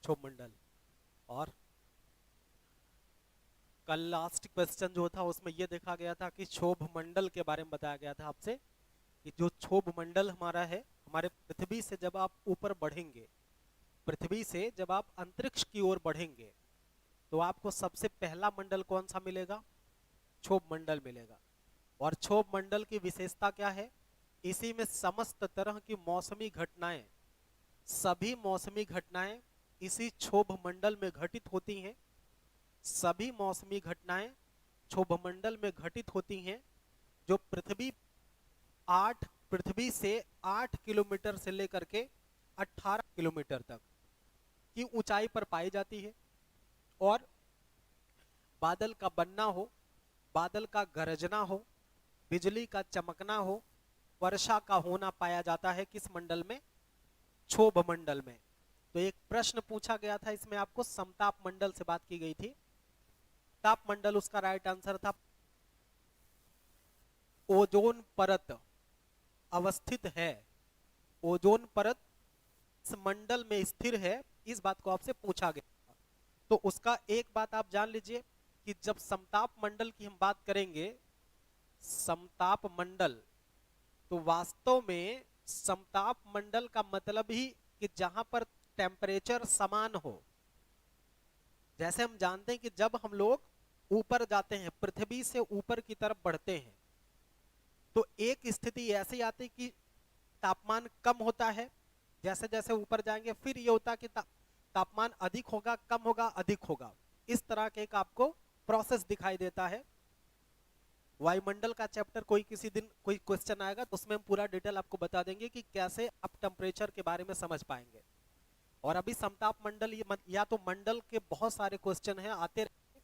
क्षोभ मंडल। और कल लास्ट क्वेश्चन जो था उसमें यह देखा गया था कि क्षोभ मंडल के बारे में बताया गया था आपसे कि जो क्षोभ मंडल हमारा है, हमारे पृथ्वी से जब आप ऊपर बढ़ेंगे, पृथ्वी से जब आप अंतरिक्ष की ओर बढ़ेंगे, तो आपको सबसे पहला मंडल कौन सा मिलेगा? क्षोभ मंडल मिलेगा। और क्षोभ मंडल की विशेषता क्या है? इसी में समस्त तरह की मौसमी घटनाएं, सभी मौसमी घटनाएं इसी क्षोभ मंडल में घटित होती हैं। सभी मौसमी घटनाएं क्षोभ मंडल में घटित होती हैं, जो पृथ्वी से 8 किलोमीटर से लेकर के 18 किलोमीटर तक की ऊंचाई पर पाई जाती है। और बादल का बनना हो, बादल का गरजना हो, बिजली का चमकना हो, वर्षा का होना पाया जाता है किस मंडल में? क्षोभ मंडल में। तो एक प्रश्न पूछा गया था इसमें, आपको समताप मंडल से बात की गई थी। ताप मंडल उसका राइट आंसर था। ओजोन परत अवस्थित है, ओजोन परत इस मंडल में स्थिर है, इस बात को आपसे पूछा गया। तो उसका एक बात आप जान लीजिए कि जब समताप मंडल की हम बात करेंगे, समताप मंडल, तो वास्तव में समताप मंडल का मतलब ही कि जहां पर टेम्परेचर समान हो। जैसे हम जानते हैं कि जब हम लोग ऊपर जाते हैं, पृथ्वी से ऊपर की तरफ बढ़ते हैं, तो एक स्थिति ऐसी आती कि तापमान कम होता है। जैसे जैसे ऊपर जाएंगे फिर ये होता कि तापमान अधिक होगा, कम होगा, अधिक होगा। इस तरह के एक आपको प्रोसेस दिखाई देता है। वायुमंडल का चैप्टर कोई किसी दिन कोई क्वेश्चन आएगा तो उसमें हम पूरा डिटेल आपको बता देंगे कि कैसे आप टेम्परेचर के बारे में समझ पाएंगे। और अभी समताप मंडल या तो मंडल के बहुत सारे क्वेश्चन हैं आते रहेंगे।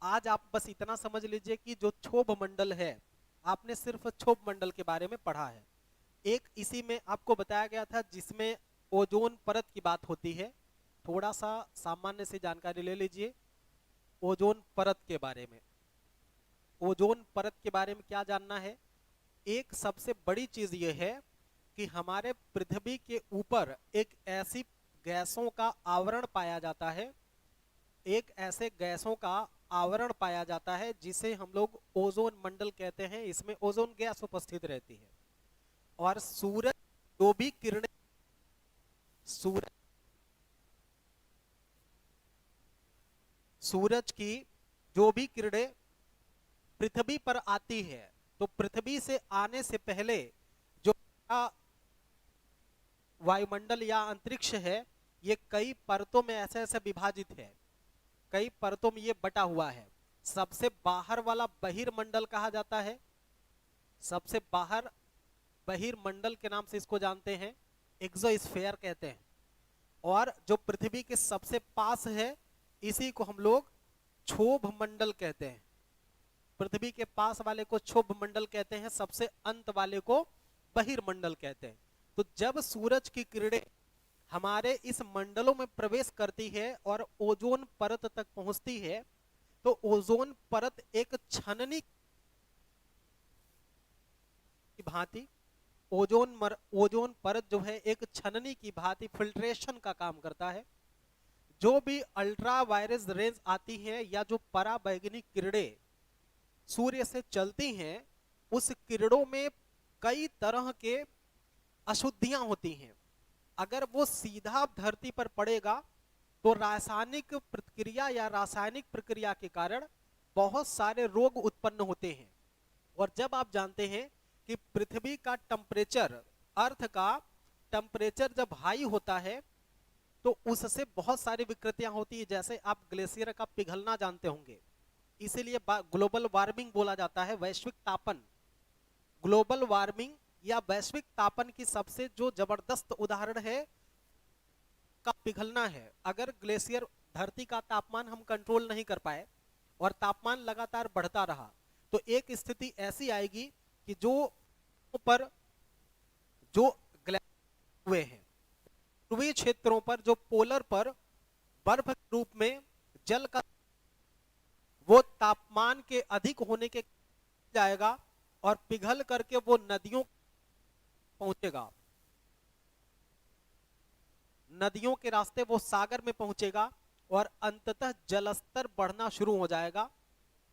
आज आप बस इतना समझ लीजिए कि जो क्षोभ मंडल है, आपने सिर्फ क्षोभ मंडल के बारे में पढ़ा है। एक इसी में आपको बताया गया था जिसमें ओजोन परत की बात होती है। थोड़ा सा सामान्य से जानकारी ले लीजिए ओजोन परत के बारे में। ओजोन परत के बारे में क्या जानना है? एक सबसे बड़ी चीज यह है कि हमारे पृथ्वी के ऊपर एक ऐसी गैसों का आवरण पाया जाता है, एक ऐसे गैसों का आवरण पाया जाता है जिसे हम लोग ओजोन मंडल कहते हैं। इसमें ओजोन गैस उपस्थित रहती है। और सूरज जो भी किरणें सूरज सूरज की जो भी किरणें पृथ्वी पर आती है, तो पृथ्वी से आने से पहले जो वायुमंडल या अंतरिक्ष है, ये कई परतों में ऐसे ऐसे विभाजित है, कई परतों में ये बटा हुआ है। सबसे बाहर वाला बहिर्मंडल कहा जाता है। सबसे बाहर बहिर्मंडल के नाम से इसको जानते हैं, एक्सोस्फीयर कहते हैं। और जो पृथ्वी के सबसे पास है, इसी को हम लोग क्षोभ मंडल कहते हैं। पृथ्वी के पास वाले को क्षोभ मंडल कहते हैं, सबसे अंत वाले को बहिर्मंडल कहते हैं। तो जब सूरज की किरणें हमारे इस मंडलों में प्रवेश करती है और ओजोन परत तक पहुंचती है, तो ओजोन परत एक छननी की भांति ओजोन परत जो है एक छननी की भांति फिल्ट्रेशन का काम करता है। जो भी अल्ट्रा वायलेट रेंज आती हैं या जो पराबैंगनी किरणें सूर्य से चलती हैं, उस किरणों में कई तरह के अशुद्धियां होती हैं। अगर वो सीधा धरती पर पड़ेगा तो रासायनिक प्रतिक्रिया या रासायनिक प्रक्रिया के कारण बहुत सारे रोग उत्पन्न होते हैं। और जब आप जानते हैं कि पृथ्वी का टेम्परेचर, अर्थ का टेम्परेचर जब हाई होता है तो उससे बहुत सारी विकृतियां होती है। जैसे आप ग्लेशियर का पिघलना जानते होंगे, इसीलिए ग्लोबल वार्मिंग बोला जाता है, वैश्विक तापन। ग्लोबल वार्मिंग या वैश्विक तापन की सबसे जो जबरदस्त उदाहरण है का पिघलना है। अगर ग्लेशियर, धरती का तापमान हम कंट्रोल नहीं कर पाए और तापमान लगातार बढ़ता रहा, तो एक स्थिति ऐसी आएगी कि जो पर जो ग्लेशियर हुए हैं, पूर्वी क्षेत्रों पर जो पोलर पर बर्फ के रूप में जल का वो तापमान के अधिक होने के जाएगा और पिघल करके वो नदियों पहुंचेगा। नदियों के रास्ते वो सागर में पहुंचेगा और अंततः जलस्तर बढ़ना शुरू हो जाएगा,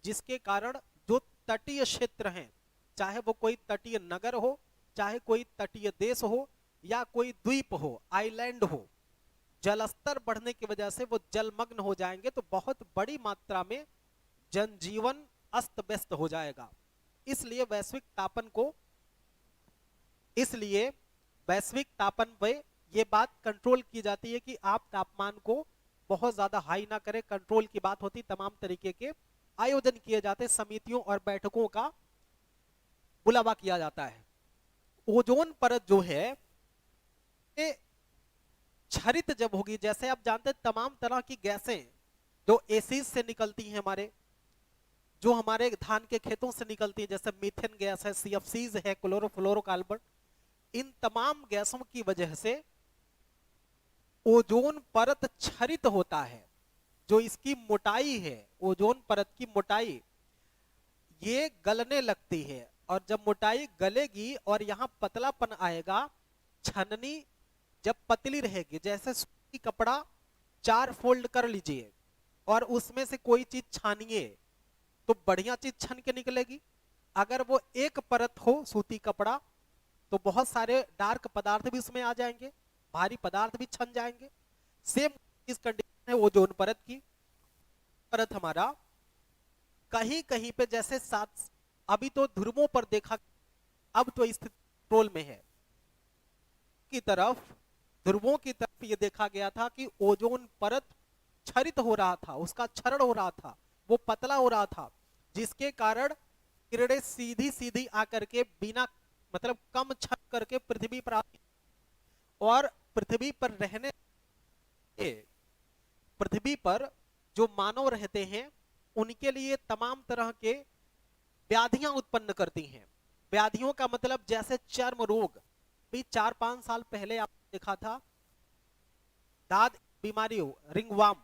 जिसके कारण जो तटीय क्षेत्र हैं, चाहे वो कोई तटीय नगर हो, चाहे कोई तटीय देश हो, या कोई द्वीप हो, आइलैंड हो, जलस्तर बढ़ने की वजह से वो जलमग्न हो जाएंगे। तो बहुत बड़ी मात्रा में जनजीवन अस्त व्यस्त हो जाएगा। इसलिए वैश्विक तापन को इसलिए वैश्विक तापन पे ये बात कंट्रोल की जाती है कि आप तापमान को बहुत ज्यादा हाई ना करें। कंट्रोल की बात होती, तमाम तरीके के आयोजन किए जाते, समितियों और बैठकों का बुलावा किया जाता है। ओजोन परत जो है ये क्षरित जब होगी, जैसे आप जानते हैं तमाम तरह की गैसें जो एसिड से निकलती हैं, हमारे जो हमारे धान के खेतों से निकलती है, जैसे मीथेन गैस है, सीएफसीज है, क्लोरोफ्लोरोकार्बन, इन तमाम गैसों की वजह से ओजोन परत क्षरित होता है। जो इसकी मोटाई है, ओजोन परत की मोटाई, ये गलने लगती है, और जब मोटाई गलेगी और यहां पतलापन आएगा, छननी जब पतली रहेगी, जैसे सूती कपड़ा 4 फोल्ड कर लीजिए और उसमें से कोई चीज छानिए तो बढ़िया चीज छन के निकलेगी। अगर वो एक परत हो सूती कपड़ा तो बहुत सारे डार्क पदार्थ भी उसमें आ जाएंगे, भारी पदार्थ भी छन जाएंगे। सेम इस कंडीशन है ओजोन परत की। परत हमारा कहीं कहीं पे जैसे सात, अभी तो ध्रुवों पर देखा, अब तो स्थिति कंट्रोल में है, की तरफ ध्रुवों की तरफ ये देखा गया था कि ओजोन परत क्षरित हो रहा था, उसका क्षरण हो रहा था, वो पतला हो रहा था, जिसके कारण किरणें सीधी सीधी आकर के बिना मतलब कम छन करके पृथ्वी पर आती, और पृथ्वी पर रहने, पृथ्वी पर जो मानव रहते हैं उनके लिए तमाम तरह के व्याधियां उत्पन्न करती हैं। व्याधियों का मतलब जैसे चर्म रोग, भी 4-5 साल पहले आपने देखा था दाद बीमारी हो, रिंगवाम,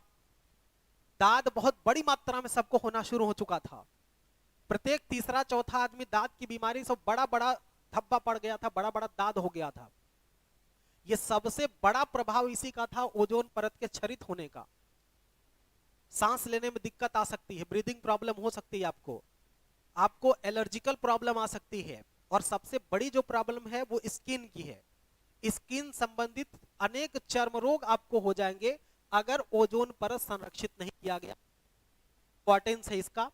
दाद बहुत बड़ी मात्रा में सबको होना शुरू हो चुका था। प्रत्येक तीसरा चौथा आदमी दाद की बीमारी से बड़ा बड़ा धब्बा पड़ गया था, बड़ा बड़ा दाद हो गया था। ये सबसे बड़ा प्रभाव इसी का था, ओजोन परत के क्षरित होने का। सांस लेने में दिक्कत आ सकती है, ब्रीदिंग प्रॉब्लम हो सकती है, आपको आपको एलर्जिकल प्रॉब्लम आ सकती है, और सबसे बड़ी जो प्रॉब्लम है वो स्किन की है। स्किन संबंधित अनेक चर्म रोग आपको हो जाएंगे अगर ओजोन परत संरक्षित नहीं किया गया। इंपॉर्टेंस है इसका,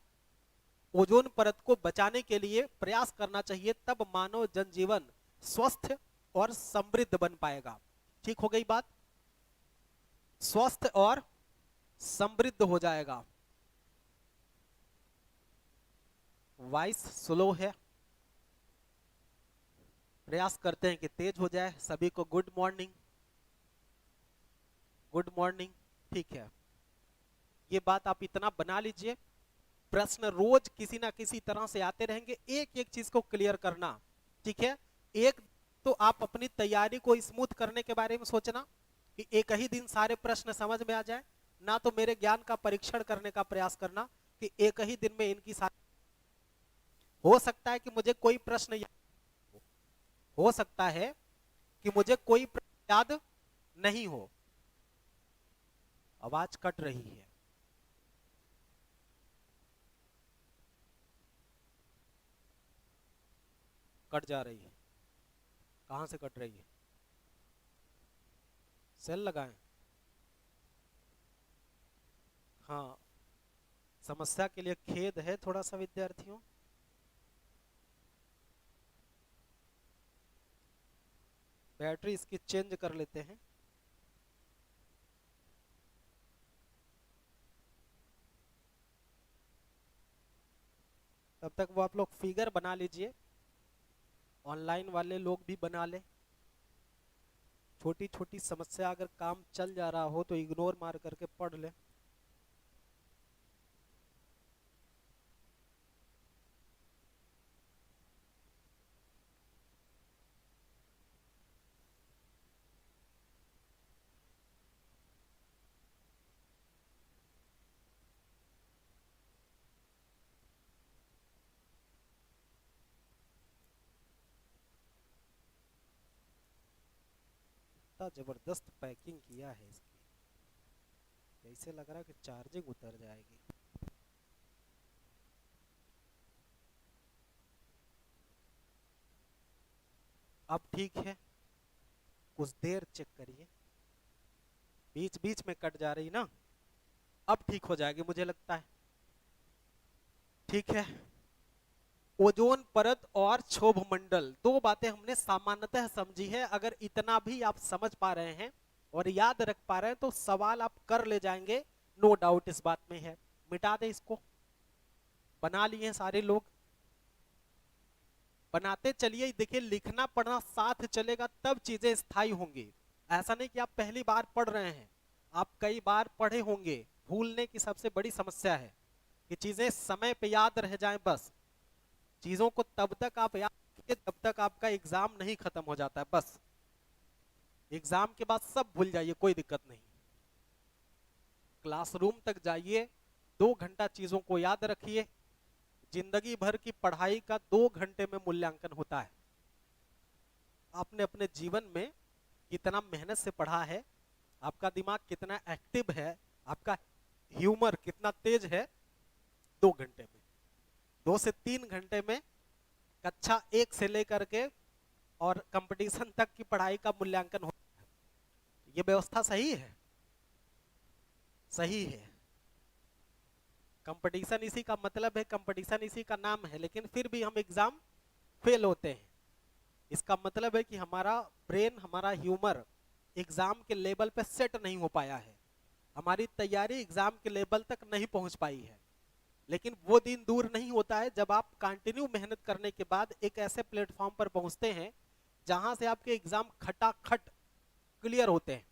ओजोन परत को बचाने के लिए प्रयास करना चाहिए, तब मानव जनजीवन स्वस्थ और समृद्ध बन पाएगा। ठीक हो गई बात, स्वस्थ और समृद्ध हो जाएगा। वॉइस स्लो है, प्रयास करते हैं कि तेज हो जाए। सभी को गुड मॉर्निंग, गुड मॉर्निंग। ठीक है, ये बात आप इतना बना लीजिए, प्रश्न रोज किसी ना किसी तरह से आते रहेंगे, एक एक चीज को क्लियर करना। ठीक है, एक तो आप अपनी तैयारी को स्मूथ करने के बारे में सोचना कि एक ही दिन सारे प्रश्न समझ में आ जाए, ना तो मेरे ज्ञान का परीक्षण करने का प्रयास करना कि एक ही दिन में इनकी सारी, हो सकता है कि मुझे कोई प्रश्न हो सकता है कि मुझे कोई प्रश्न याद नहीं हो। आवाज कट रही है, कट जा रही है, कहां से कट रही है? सेल लगाएं? हाँ, समस्या के लिए खेद है थोड़ा सा विद्यार्थियों। बैटरी इसकी चेंज कर लेते हैं। तब तक वो आप लोग फिगर बना लीजिए, ऑनलाइन वाले लोग भी बना ले। छोटी छोटी समस्या अगर काम चल जा रहा हो तो इग्नोर मार करके पढ़ ले। कितना जबरदस्त पैकिंग किया है इसकी, ऐसे लग रहा है कि चार्जिंग उतर जाएगी। अब ठीक है, कुछ देर चेक करिए, बीच बीच में कट जा रही ना, अब ठीक हो जाएगी मुझे लगता है। ठीक है, ओजोन परत और क्षोभ मंडल, दो बातें हमने सामान्यतः समझी है। अगर इतना भी आप समझ पा रहे हैं और याद रख पा रहे हैं तो सवाल आप कर ले जाएंगे, नो डाउट इस बात में है। मिटा दे इसको, बना लिए सारे लोग, बनाते चलिए। देखिए लिखना पढ़ना साथ चलेगा तब चीजें स्थायी होंगी। ऐसा नहीं कि आप पहली बार पढ़ रहे हैं, आप कई बार पढ़े होंगे। भूलने की सबसे बड़ी समस्या है कि चीजें समय पे याद रह जाएं। बस चीजों को तब तक आप याद रखिए तब तक आपका एग्जाम नहीं खत्म हो जाता है। बस एग्जाम के बाद सब भूल जाइए, कोई दिक्कत नहीं। क्लासरूम तक जाइए, 2 घंटा चीजों को याद रखिए। जिंदगी भर की पढ़ाई का 2 घंटे में मूल्यांकन होता है। आपने अपने जीवन में कितना मेहनत से पढ़ा है, आपका दिमाग कितना एक्टिव है, आपका ह्यूमर कितना तेज है, 2 घंटे में, 2 से 3 घंटे में कक्षा 1 से लेकर के और कंपटीशन तक की पढ़ाई का मूल्यांकन होता है। ये व्यवस्था सही है? सही है। कंपटीशन इसी का मतलब है, कंपटीशन इसी का नाम है, लेकिन फिर भी हम एग्जाम फेल होते हैं। इसका मतलब है कि हमारा ब्रेन, हमारा ह्यूमर एग्जाम के लेवल पे सेट नहीं हो पाया है, हमारी तैयारी एग्जाम के लेवल तक नहीं पहुंच पाई है। लेकिन वो दिन दूर नहीं होता है जब आप कंटिन्यू मेहनत करने के बाद एक ऐसे प्लेटफॉर्म पर पहुंचते हैं जहां से आपके एग्जाम खटाखट क्लियर होते हैं।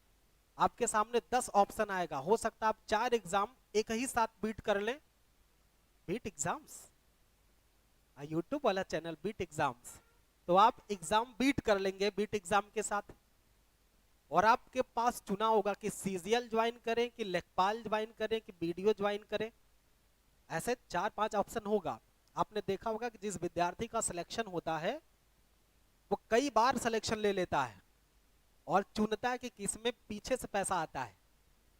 आपके सामने 10 ऑप्शन आएगा, हो सकता है आप 4 एग्जाम एक ही साथ बीट कर लें। बीट एग्जाम्स, यूट्यूब वाला चैनल बीट एग्जाम्स, तो आप एग्जाम बीट कर लेंगे बीट एग्जाम के साथ। और आपके पास चुना होगा कि सीजीएल ज्वाइन करें कि लेखपाल ज्वाइन करें कि बीडीओ ज्वाइन करें, ऐसे 4-5 ऑप्शन होगा। आपने देखा होगा कि जिस विद्यार्थी का सिलेक्शन होता है वो कई बार सिलेक्शन ले लेता है और चुनता है कि किसमें पीछे से पैसा आता है,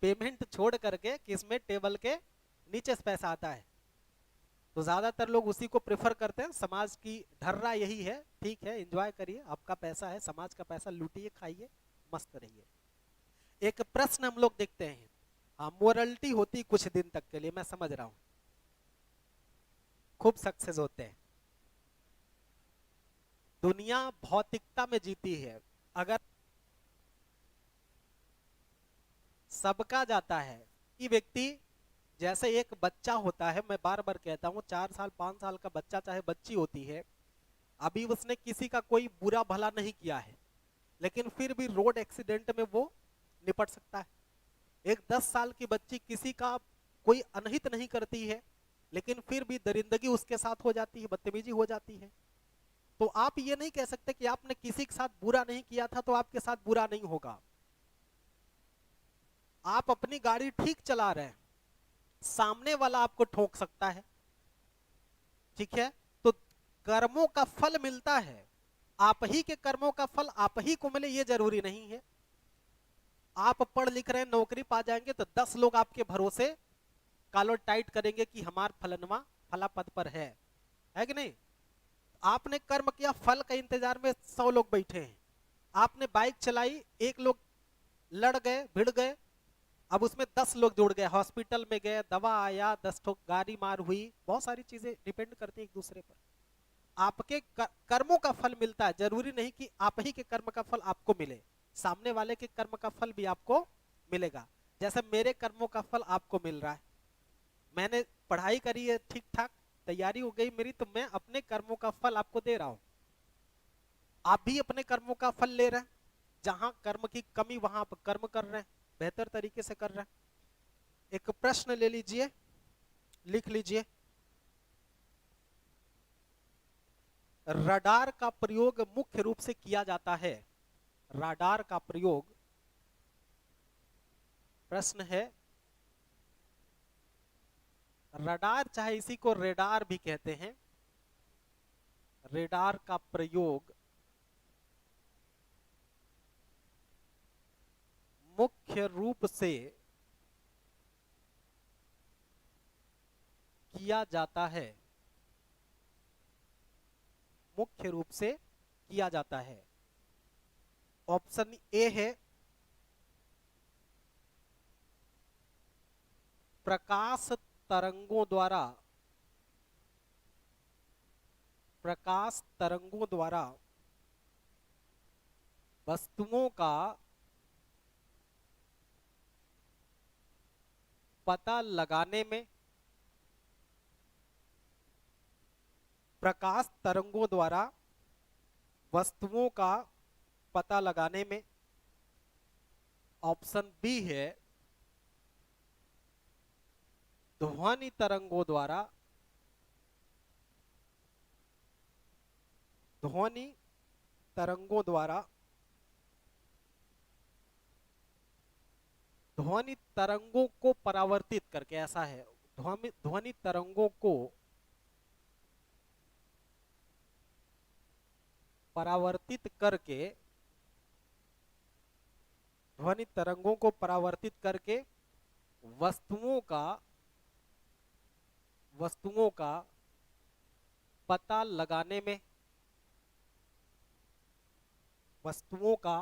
पेमेंट छोड़ करके किसमें टेबल के नीचे से पैसा आता है। तो ज्यादातर लोग उसी को प्रेफर करते हैं। समाज की ढर्रा यही है। ठीक है, एंजॉय करिए, आपका पैसा है, समाज का पैसा लूटिए, खाइए, मस्त रहिए। एक प्रश्न हम लोग देखते हैं, हाँ मोरलिटी होती कुछ दिन तक के लिए, मैं समझ रहा हूं, खूब सक्सेस होते हैं। दुनिया भौतिकता में जीती है। अगर सबका जाता है कि व्यक्ति, जैसे एक बच्चा होता है, मैं बार बार कहता हूं 4 साल 5 साल का बच्चा चाहे बच्ची होती है, अभी उसने किसी का कोई बुरा भला नहीं किया है, लेकिन फिर भी रोड एक्सीडेंट में वो निपट सकता है। एक 10 साल की बच्ची किसी का कोई अनहित नहीं करती है, लेकिन फिर भी दरिंदगी उसके साथ हो जाती है, बदतमीजी हो जाती है। तो आप ये नहीं कह सकते कि आपने किसी के साथ बुरा नहीं किया था तो आपके साथ बुरा नहीं होगा। आप अपनी गाड़ी ठीक चला रहे हैं, सामने वाला आपको ठोक सकता है, ठीक है? तो कर्मों का फल मिलता है, आप ही के कर्मों का फल आप ही को मिले ये जरूरी नहीं है। आप पढ़ लिख रहे हैं, नौकरी पा जाएंगे तो 10 लोग आपके भरोसे कॉलर टाइट करेंगे कि हमार फलनवा फला पद पर है कि नहीं? आपने कर्म किया, फल का इंतजार में 100 लोग बैठे हैं। आपने बाइक चलाई, एक लोग लड़ गए, भिड़ गए, अब उसमें 10 लोग जुड़ गए, हॉस्पिटल में गए, दवा आया, 10 ठोक गाड़ी मार हुई, बहुत सारी चीजें डिपेंड करती है एक दूसरे पर। आपके कर्मों का फल मिलता है, जरूरी नहीं कि आप ही के कर्म का फल आपको मिले, सामने वाले के कर्म का फल भी आपको मिलेगा। जैसे मेरे कर्मों का फल आपको मिल रहा है, मैंने पढ़ाई करी है, ठीक ठाक तैयारी हो गई मेरी, तो मैं अपने कर्मों का फल आपको दे रहा हूं। आप भी अपने कर्मों का फल ले रहे हैं, जहां कर्म की कमी वहां आप कर्म कर रहे हैं, बेहतर तरीके से कर रहे हैं। एक प्रश्न ले लीजिए, लिख लीजिए, रडार का प्रयोग मुख्य रूप से किया जाता है। रडार का प्रयोग, प्रश्न है, रडार चाहे इसी को रेडार भी कहते हैं, रेडार का प्रयोग मुख्य रूप से किया जाता है, मुख्य रूप से किया जाता है। ऑप्शन ए है प्रकाश तरंगों द्वारा, प्रकाश तरंगों द्वारा वस्तुओं का पता लगाने में, प्रकाश तरंगों द्वारा वस्तुओं का पता लगाने में। ऑप्शन बी है ध्वनि तरंगों द्वारा, ध्वनि तरंगों द्वारा, ध्वनि तरंगों को परावर्तित करके, ऐसा है, ध्वनि तरंगों को परावर्तित करके, ध्वनि तरंगों को परावर्तित करके वस्तुओं का, वस्तुओं का पता लगाने में, वस्तुओं का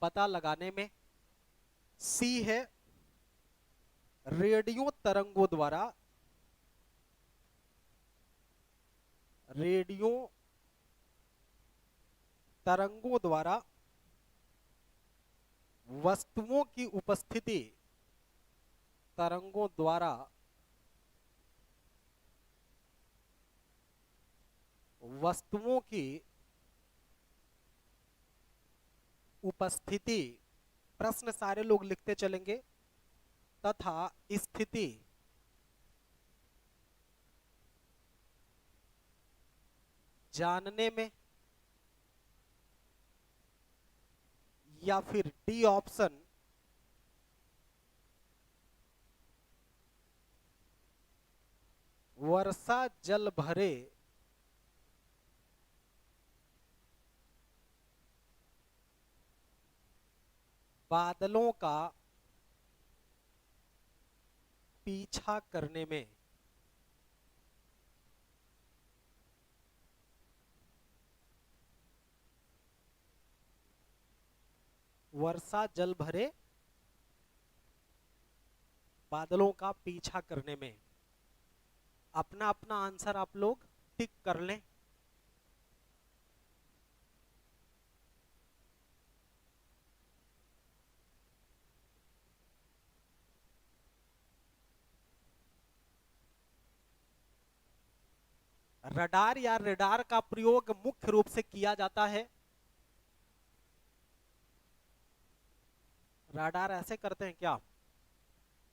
पता लगाने में। सी है रेडियो तरंगों द्वारा, रेडियो तरंगों द्वारा वस्तुओं की उपस्थिति, तरंगों द्वारा वस्तुओं की उपस्थिति, प्रश्न सारे लोग लिखते चलेंगे, तथा स्थिति जानने में, या फिर डी ऑप्शन वर्षा जल भरे बादलों का पीछा करने में। वर्षा जल भरे बादलों का पीछा करने में। अपना अपना आंसर आप लोग टिक कर लें। रडार या रेडार का प्रयोग मुख्य रूप से किया जाता है, रडार ऐसे करते हैं क्या,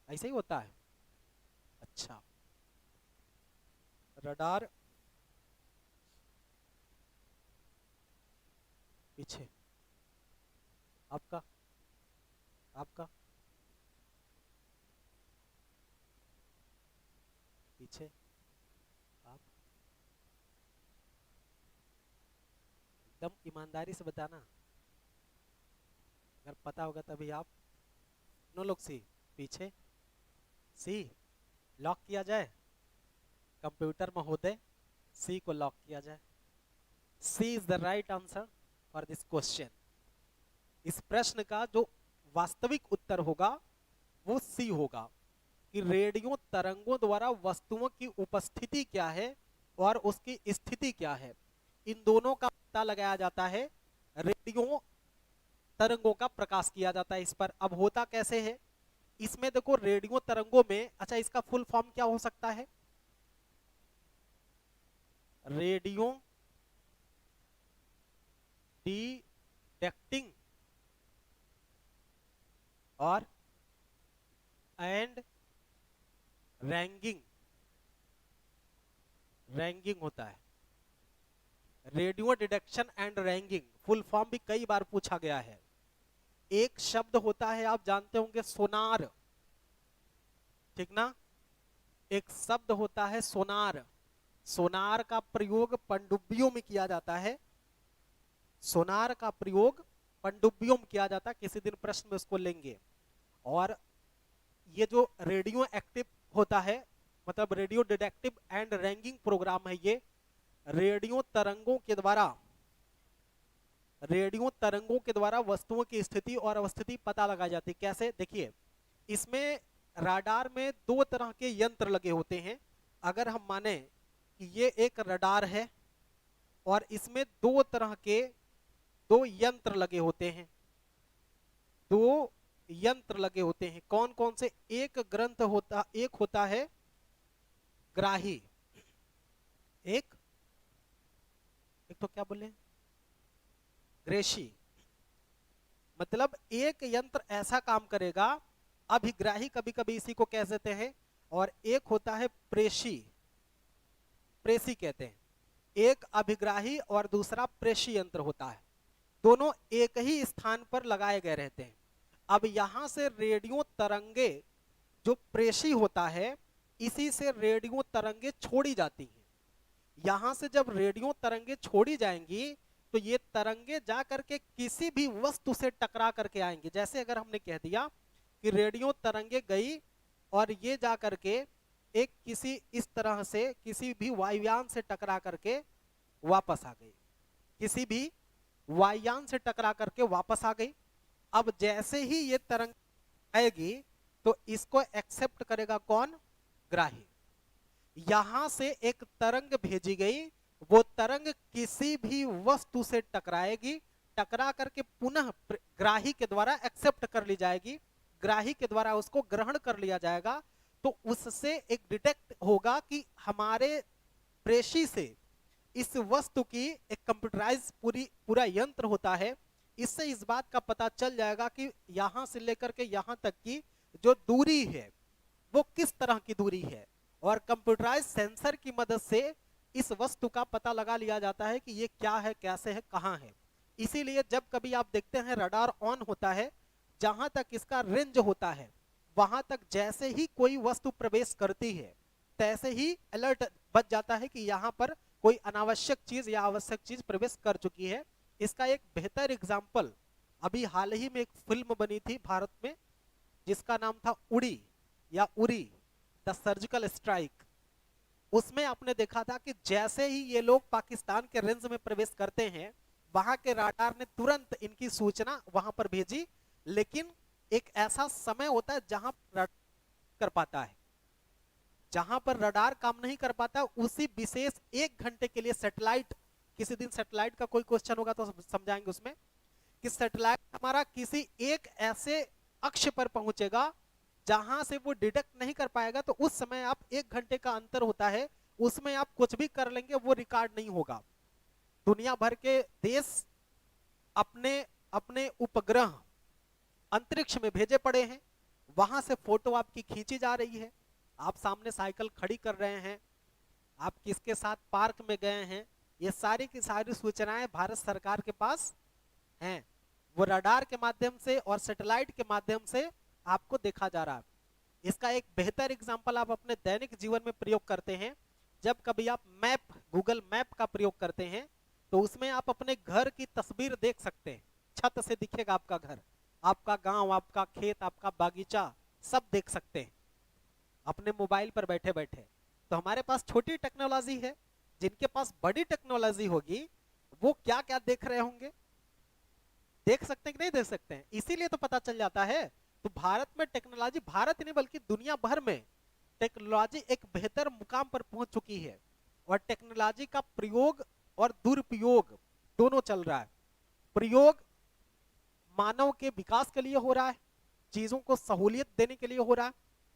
ऐसे ही होता है? अच्छा, रडार पीछे, आपका आपका पीछे, आप एकदम ईमानदारी से बताना, अगर पता होगा तभी आप। नो लोग सी पीछे, सी लॉक किया जाए, कंप्यूटर महोदय सी को लॉक किया जाए। C is the right answer for this question. इस प्रश्न का जो वास्तविक उत्तर होगा वो सी होगा कि रेडियो तरंगों द्वारा वस्तुओं की उपस्थिति क्या है और उसकी स्थिति क्या है, इन दोनों का पता लगाया जाता है। रेडियो तरंगों का प्रकाश किया जाता है इस पर। अब होता कैसे है इसमें, देखो रेडियो तरंगों में, अच्छा इसका फुल फॉर्म क्या हो सकता है, रेडियो डिटेक्टिंग और एंड रैंगिंग, रैंगिंग होता है। Radio detection and ragging full form भी कई बार पूछा गया है। एक शब्द होता है आप जानते होंगे सोनार, ठीक ना, एक शब्द होता है सोनार। सोनार का प्रयोग पनडुब्बियों में किया जाता है, सोनार का प्रयोग पनडुब्बियों किया जाता है, किसी दिन प्रश्न में उसको लेंगे। और ये जो रेडियो एक्टिव होता है, मतलब radio detective and ranking program है, ये रेडियो तरंगों के द्वारा वस्तुओं की स्थिति और अवस्थिति पता लगाई जाती है। कैसे, देखिए, इसमें राडार में दो तरह के यंत्र लगे होते हैं। अगर हम माने कि ये एक रडार है और इसमें दो तरह के दो यंत्र लगे होते हैं, दो यंत्र लगे होते हैं, कौन कौन से? एक होता है ग्राही, एक एक तो क्या बोले, ग्रेशी। मतलब एक यंत्र ऐसा काम करेगा, अभिग्राही कभी कभी इसी को कह देते हैं, और एक होता है प्रेषी, प्रेषी कहते हैं। एक अभिग्राही और दूसरा प्रेषी यंत्र होता है, दोनों एक ही स्थान पर लगाए गए रहते हैं। अब यहां से रेडियो तरंगे, जो प्रेषी होता है, इसी से रेडियो तरंगे छोड़ी जाती हैं। यहां से जब रेडियो तरंगे छोड़ी जाएंगी तो ये तरंगे जा करके किसी भी वस्तु से टकरा करके आएंगे। जैसे अगर हमने कह दिया कि रेडियो तरंगे गई और ये जा करके एक किसी इस तरह से किसी भी वायुयान से टकरा करके वापस आ गई, किसी भी वायुयान से टकरा करके वापस आ गई। अब जैसे ही ये तरंग आएगी तो इसको एक्सेप्ट करेगा कौन? ग्राही। यहां से एक तरंग भेजी गई, वो तरंग किसी भी वस्तु से टकराएगी, टकरा करके पुनः ग्राही के द्वारा एक्सेप्ट कर ली जाएगी, ग्राही के द्वारा उसको ग्रहण कर लिया जाएगा। तो उससे एक डिटेक्ट होगा कि हमारे प्रेषी से इस वस्तु की एक कंप्यूटराइज पूरा यंत्र होता है। इससे इस बात का पता चल जाएगा कि यहां से लेकर के यहां तक की जो दूरी है वो किस तरह की दूरी है, और कंप्यूटराइज सेंसर की मदद से इस वस्तु का पता लगा लिया जाता है कि ये क्या है, कैसे है, कहां है। इसीलिए जब कभी आप देखते हैं रडार ऑन होता है, जहां तक इसका रेंज होता है वहां तक जैसे ही कोई वस्तु प्रवेश करती है तैसे ही अलर्ट बच जाता है कि यहां पर कोई अनावश्यक चीज या आवश्यक चीज प्रवेश कर चुकी है। इसका एक बेहतर एग्जाम्पल अभी हाल ही में एक फिल्म बनी थी भारत में, जिसका नाम था उड़ी या उरी, द सर्जिकल स्ट्राइक। उसमें आपने देखा था कि जैसे ही ये लोग पाकिस्तान के रेंज में प्रवेश करते हैं, वहां के रडार ने तुरंत इनकी सूचना वहां पर भेजी। लेकिन एक ऐसा समय होता है जहां रडार कर पाता है, जहां पर रडार काम नहीं कर पाता, उसी विशेष 1 घंटे के लिए सैटेलाइट, किसी दिन सैटेलाइट का कोई क्वेश्चन होगा तो समझाएंगे उसमें, कि सैटेलाइट हमारा किसी एक ऐसे अक्ष पर पहुंचेगा जहां से वो डिटेक्ट नहीं कर पाएगा। तो उस समय आप 1 घंटे का अंतर होता है, उसमें आप कुछ भी कर लेंगे वो रिकॉर्ड नहीं होगा। दुनिया भर के देश अपने अपने उपग्रह अंतरिक्ष में भेजे पड़े हैं, वहां से फोटो आपकी खींची जा रही है। आप सामने साइकिल खड़ी कर रहे हैं, आप किसके साथ पार्क में गए हैं, ये सारी की सारी सूचनाएं भारत सरकार के पास हैं। वो रडार के माध्यम से और सैटेलाइट के माध्यम से आपको देखा जा रहा है। इसका एक बेहतर एग्जांपल आप अपने दैनिक जीवन में प्रयोग करते हैं। जब कभी आप गूगल मैप का प्रयोग करते हैं तो उसमें आप अपने घर की तस्वीर देख सकते हैं, छत से दिखेगा आपका घर, आपका गांव, आपका खेत, आपका बागीचा, सब देख सकते हैं अपने मोबाइल पर बैठे बैठे। तो हमारे पास छोटी टेक्नोलॉजी है, जिनके पास बड़ी टेक्नोलॉजी होगी वो क्या क्या देख रहे होंगे, देख सकते हैं कि नहीं देख सकते हैं। इसीलिए तो पता चल जाता है। तो भारत में टेक्नोलॉजी, भारत ही नहीं बल्कि दुनिया भर में टेक्नोलॉजी एक बेहतर मुकाम पर पहुंच चुकी है, और टेक्नोलॉजी का प्रयोग और दुरुपयोग दोनों चल रहा है। प्रयोग मानव के विकास के लिए हो रहा है, चीजों को सहूलियत देने के लिए हो रहा है,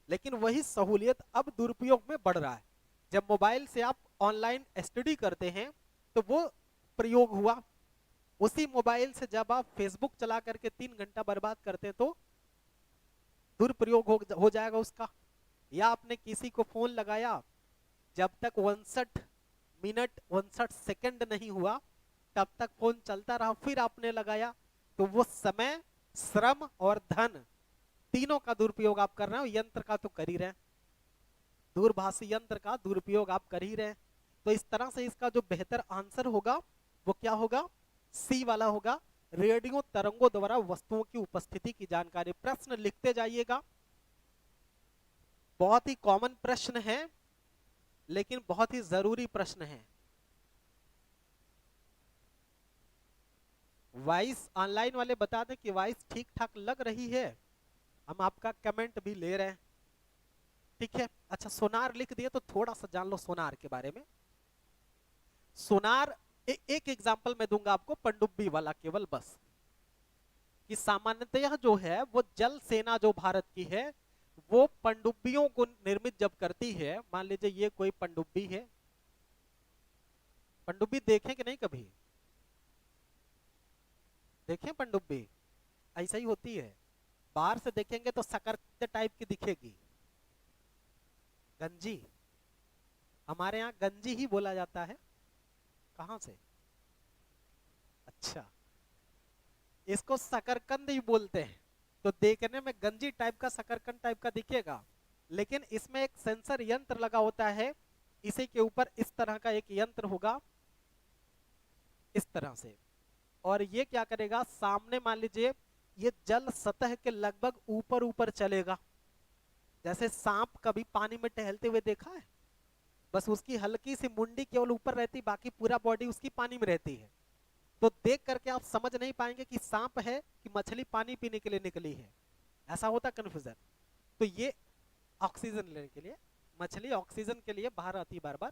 लेकिन वही सहूलियत अब दुरुपयोग में बढ़ रहा है। जब मोबाइल से आप ऑनलाइन स्टडी करते हैं तो वो प्रयोग हुआ, उसी मोबाइल से जब आप फेसबुक चला करके 3 घंटा बर्बाद करते हैं तो दुरुपयोग हो जाएगा उसका। या आपने किसी को फोन लगाया, जब तक 59 मिनट 59 सेकंड नहीं हुआ तब तक फोन चलता रहा, फिर आपने लगाया, तो वो समय, श्रम और धन तीनों का दुरुपयोग आप कर रहे हो। यंत्र का तो कर ही रहे हैं, दूरभाषी यंत्र का दुरुपयोग आप कर ही रहे हैं। तो इस तरह से इसका जो बेहतर आंसर होगा वो क्या होगा? सी वाला होगा, रेडियो तरंगों द्वारा वस्तुओं की उपस्थिति की जानकारी। प्रश्न लिखते जाइएगा, बहुत ही कॉमन प्रश्न है लेकिन बहुत ही जरूरी प्रश्न है। वॉइस ऑनलाइन वाले बता दें कि वॉइस ठीक ठाक लग रही है, हम आपका कमेंट भी ले रहे हैं। ठीक है, अच्छा सोनार लिख दिए तो थोड़ा सा जान लो सोनार के बारे में। सोनार एक एग्जांपल मैं दूंगा आपको, पनडुब्बी वाला केवल बस, कि सामान्यतः जो है वो जल सेना जो भारत की है वो पनडुब्बियों को निर्मित जब करती है, मान लीजिए ये कोई पनडुब्बी है, पनडुब्बी देखें कि नहीं कभी देखें पनडुब्बी? ऐसा ही होती है, बाहर से देखेंगे तो शकरकंद टाइप की दिखेगी, गंजी, हमारे यहाँ गंजी ही बोला जाता है। कहां से? अच्छा, इसको शकरकंद ही बोलते हैं, तो देखने में गंजी टाइप का शकरकंद टाइप का दिखेगा, लेकिन इसमें एक सेंसर यंत्र लगा होता है, इसी के ऊपर इस तरह का एक यंत्र होगा इस तरह से, और ये क्या करेगा, सामने मान लीजिए ये जल सतह के लगभग ऊपर ऊपर चलेगा, जैसे सांप कभी पानी में टहलते हुए देखा है, बस उसकी हल्की सी मुंडी केवल ऊपर रहती, बाकी पूरा बॉडी उसकी पानी में रहती है। तो देख करके आप समझ नहीं पाएंगे कि सांप है कि मछली पानी पीने के लिए निकली है, ऐसा होता कंफ्यूजन। तो ये ऑक्सीजन लेने के लिए, मछली ऑक्सीजन के लिए बाहर आती है बार बार।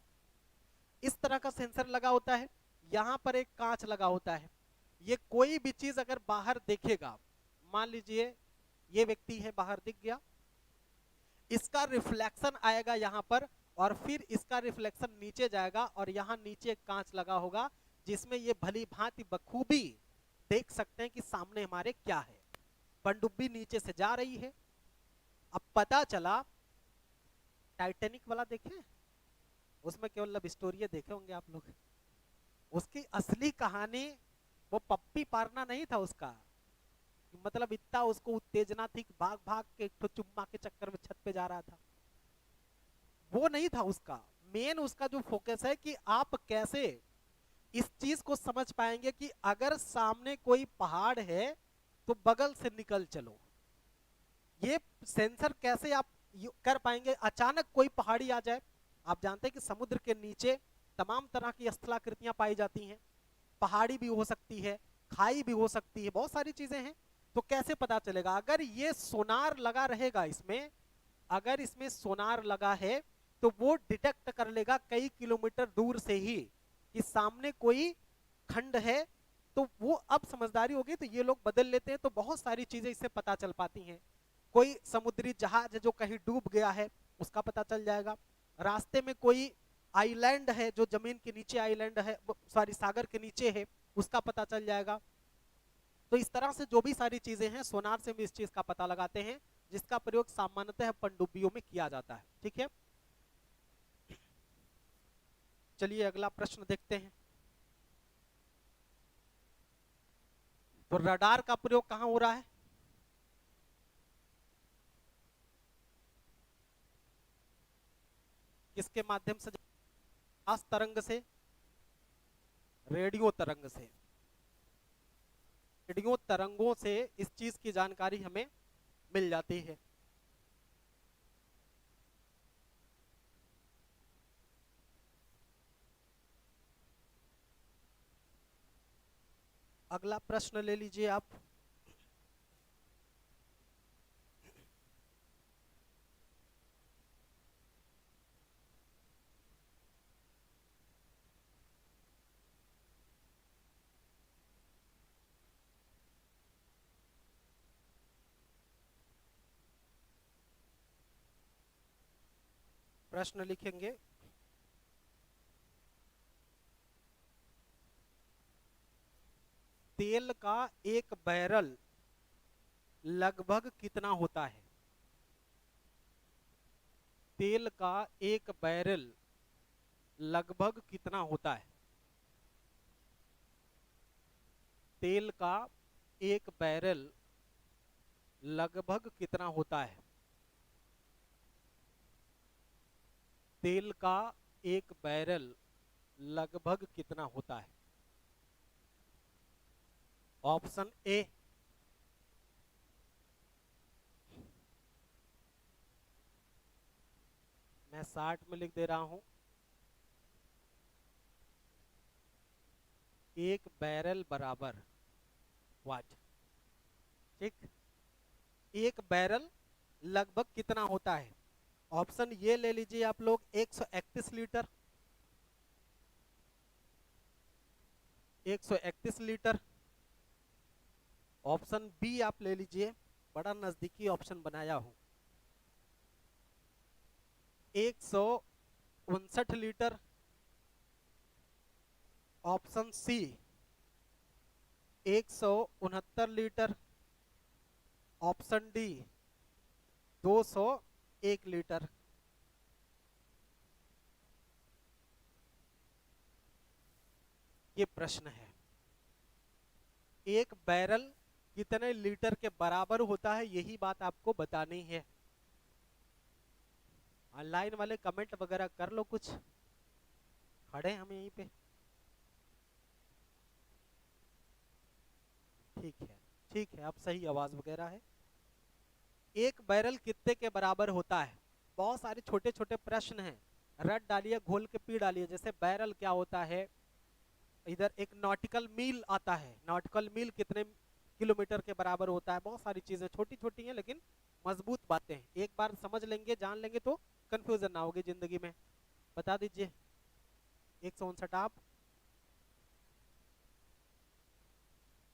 इस तरह का सेंसर लगा होता है, यहां पर एक कांच लगा होता है, ये कोई भी चीज अगर बाहर देखेगा, मान लीजिए ये व्यक्ति है बाहर दिख गया, इसका रिफ्लेक्शन आएगा यहां पर, और फिर इसका रिफ्लेक्शन नीचे जाएगा, और यहां नीचे एक कांच लगा होगा जिसमें ये भली भांति बखूबी देख सकते हैं कि सामने हमारे क्या है। पनडुब्बी नीचे से जा रही है। अब पता चला, टाइटैनिक वाला देखें, उसमें केवल लव स्टोरी देखे होंगे आप लोग, उसकी असली कहानी वो पप्पी पारना नहीं था उसका, मतलब इतना उसको उत्तेजना थी कि भाग भाग के एक चुम्मा के चक्कर में छत पे जा रहा था, वो नहीं था उसका। मेन उसका जो फोकस है कि आप कैसे इस चीज को समझ पाएंगे कि अगर सामने कोई पहाड़ है तो बगल से निकल चलो, ये सेंसर कैसे आप कर पाएंगे। अचानक कोई पहाड़ी आ जाए, आप जानते हैं कि समुद्र के नीचे तमाम तरह की स्थलाकृतियां पाई जाती हैं, पहाड़ी भी हो सकती है, खाई भी हो सकती है, बहुत सारी चीजें हैं, तो कैसे पता चलेगा? अगर ये सोनार लगा रहेगा इसमें, अगर इसमें सोनार लगा है तो वो डिटेक्ट कर लेगा कई किलोमीटर दूर से ही कि सामने कोई खंड है, तो वो अब समझदारी होगी तो ये लोग बदल लेते हैं, तो बहुत सारी चीजें इससे पता चल पाती हैं। कोई समुद्री जहाज जो कहीं डूब गया है उसका पता चल जाएगा, रास्ते में कोई आइलैंड है जो जमीन के नीचे आइलैंड है, सॉरी सागर के नीचे है, उसका पता चल जाएगा। तो इस तरह से जो भी सारी चीजें हैं सोनार से भी इस चीज का पता लगाते हैं, जिसका प्रयोग सामान्यतः पनडुब्बियों में किया जाता है। ठीक है, चलिए अगला प्रश्न देखते हैं। तो रडार का प्रयोग कहां हो रहा है? किसके माध्यम से? आकाश तरंग से, रेडियो तरंग से। रेडियो तरंगों से इस चीज की जानकारी हमें मिल जाती है। अगला प्रश्न ले लीजिए आप। प्रश्न लिखेंगे, तेल का एक बैरल लगभग कितना होता है? तेल का एक बैरल लगभग कितना होता है? तेल का एक बैरल लगभग कितना होता है? तेल का एक बैरल लगभग कितना होता है? ऑप्शन ए, मैं 60 में लिख दे रहा हूं, एक बैरल बराबर वाट। ठीक, एक बैरल लगभग कितना होता है? ऑप्शन ये ले लीजिए आप लोग, 131 लीटर, 131 लीटर। ऑप्शन बी आप ले लीजिए, बड़ा नजदीकी ऑप्शन बनाया हूं, 159 litre. Option C 169 litre. Option D 201 litre. ये प्रश्न है, एक बैरल कितने लीटर के बराबर होता है, यही बात आपको बतानी है। ऑनलाइन वाले कमेंट वगैरह कर लो, कुछ खड़े हम यहीं पे। ठीक है, ठीक है, अब सही आवाज वगैरह है। एक बैरल कितने के बराबर होता है? बहुत सारे छोटे छोटे प्रश्न हैं, रट डालिए, घोल के पी डालिए। जैसे बैरल क्या होता है, इधर एक नॉटिकल मील आता है, नॉटिकल मील कितने किलोमीटर के बराबर होता है। बहुत सारी चीजें छोटी छोटी हैं लेकिन मजबूत बातें हैं, एक बार समझ लेंगे, जान लेंगे तो कंफ्यूजन ना होगी जिंदगी में। बता दीजिए 159। आप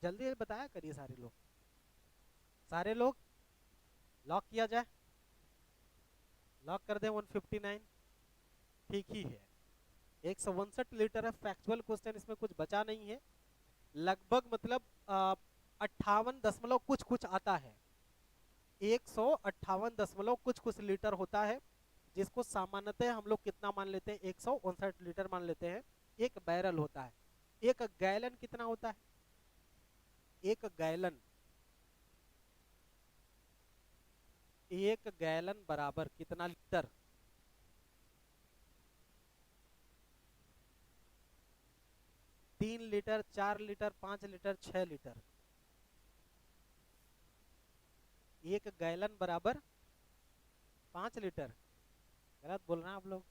जल्दी बताया करिए, सारे लोग, सारे लोग। लॉक किया जाए, लॉक कर दें 159। ठीक ही है, 159 लीटर है। फैक्चुअल क्वेश्चन, इसमें कुछ बचा नहीं है। लगभग मतलब 58 दशमलव कुछ कुछ आता है, 158 दशमलव कुछ कुछ लीटर होता है, जिसको सामान्यतः हम लोग कितना मान लेते हैं, 159 लीटर मान लेते हैं। एक बैरल होता है। एक गैलन कितना होता है? एक गैलन, एक गैलन बराबर कितना litre? 3 litre, 4 litre, 5 litre, 6 litre. एक गैलन बराबर 5 लीटर। गलत बोल रहे हैं आप लोग,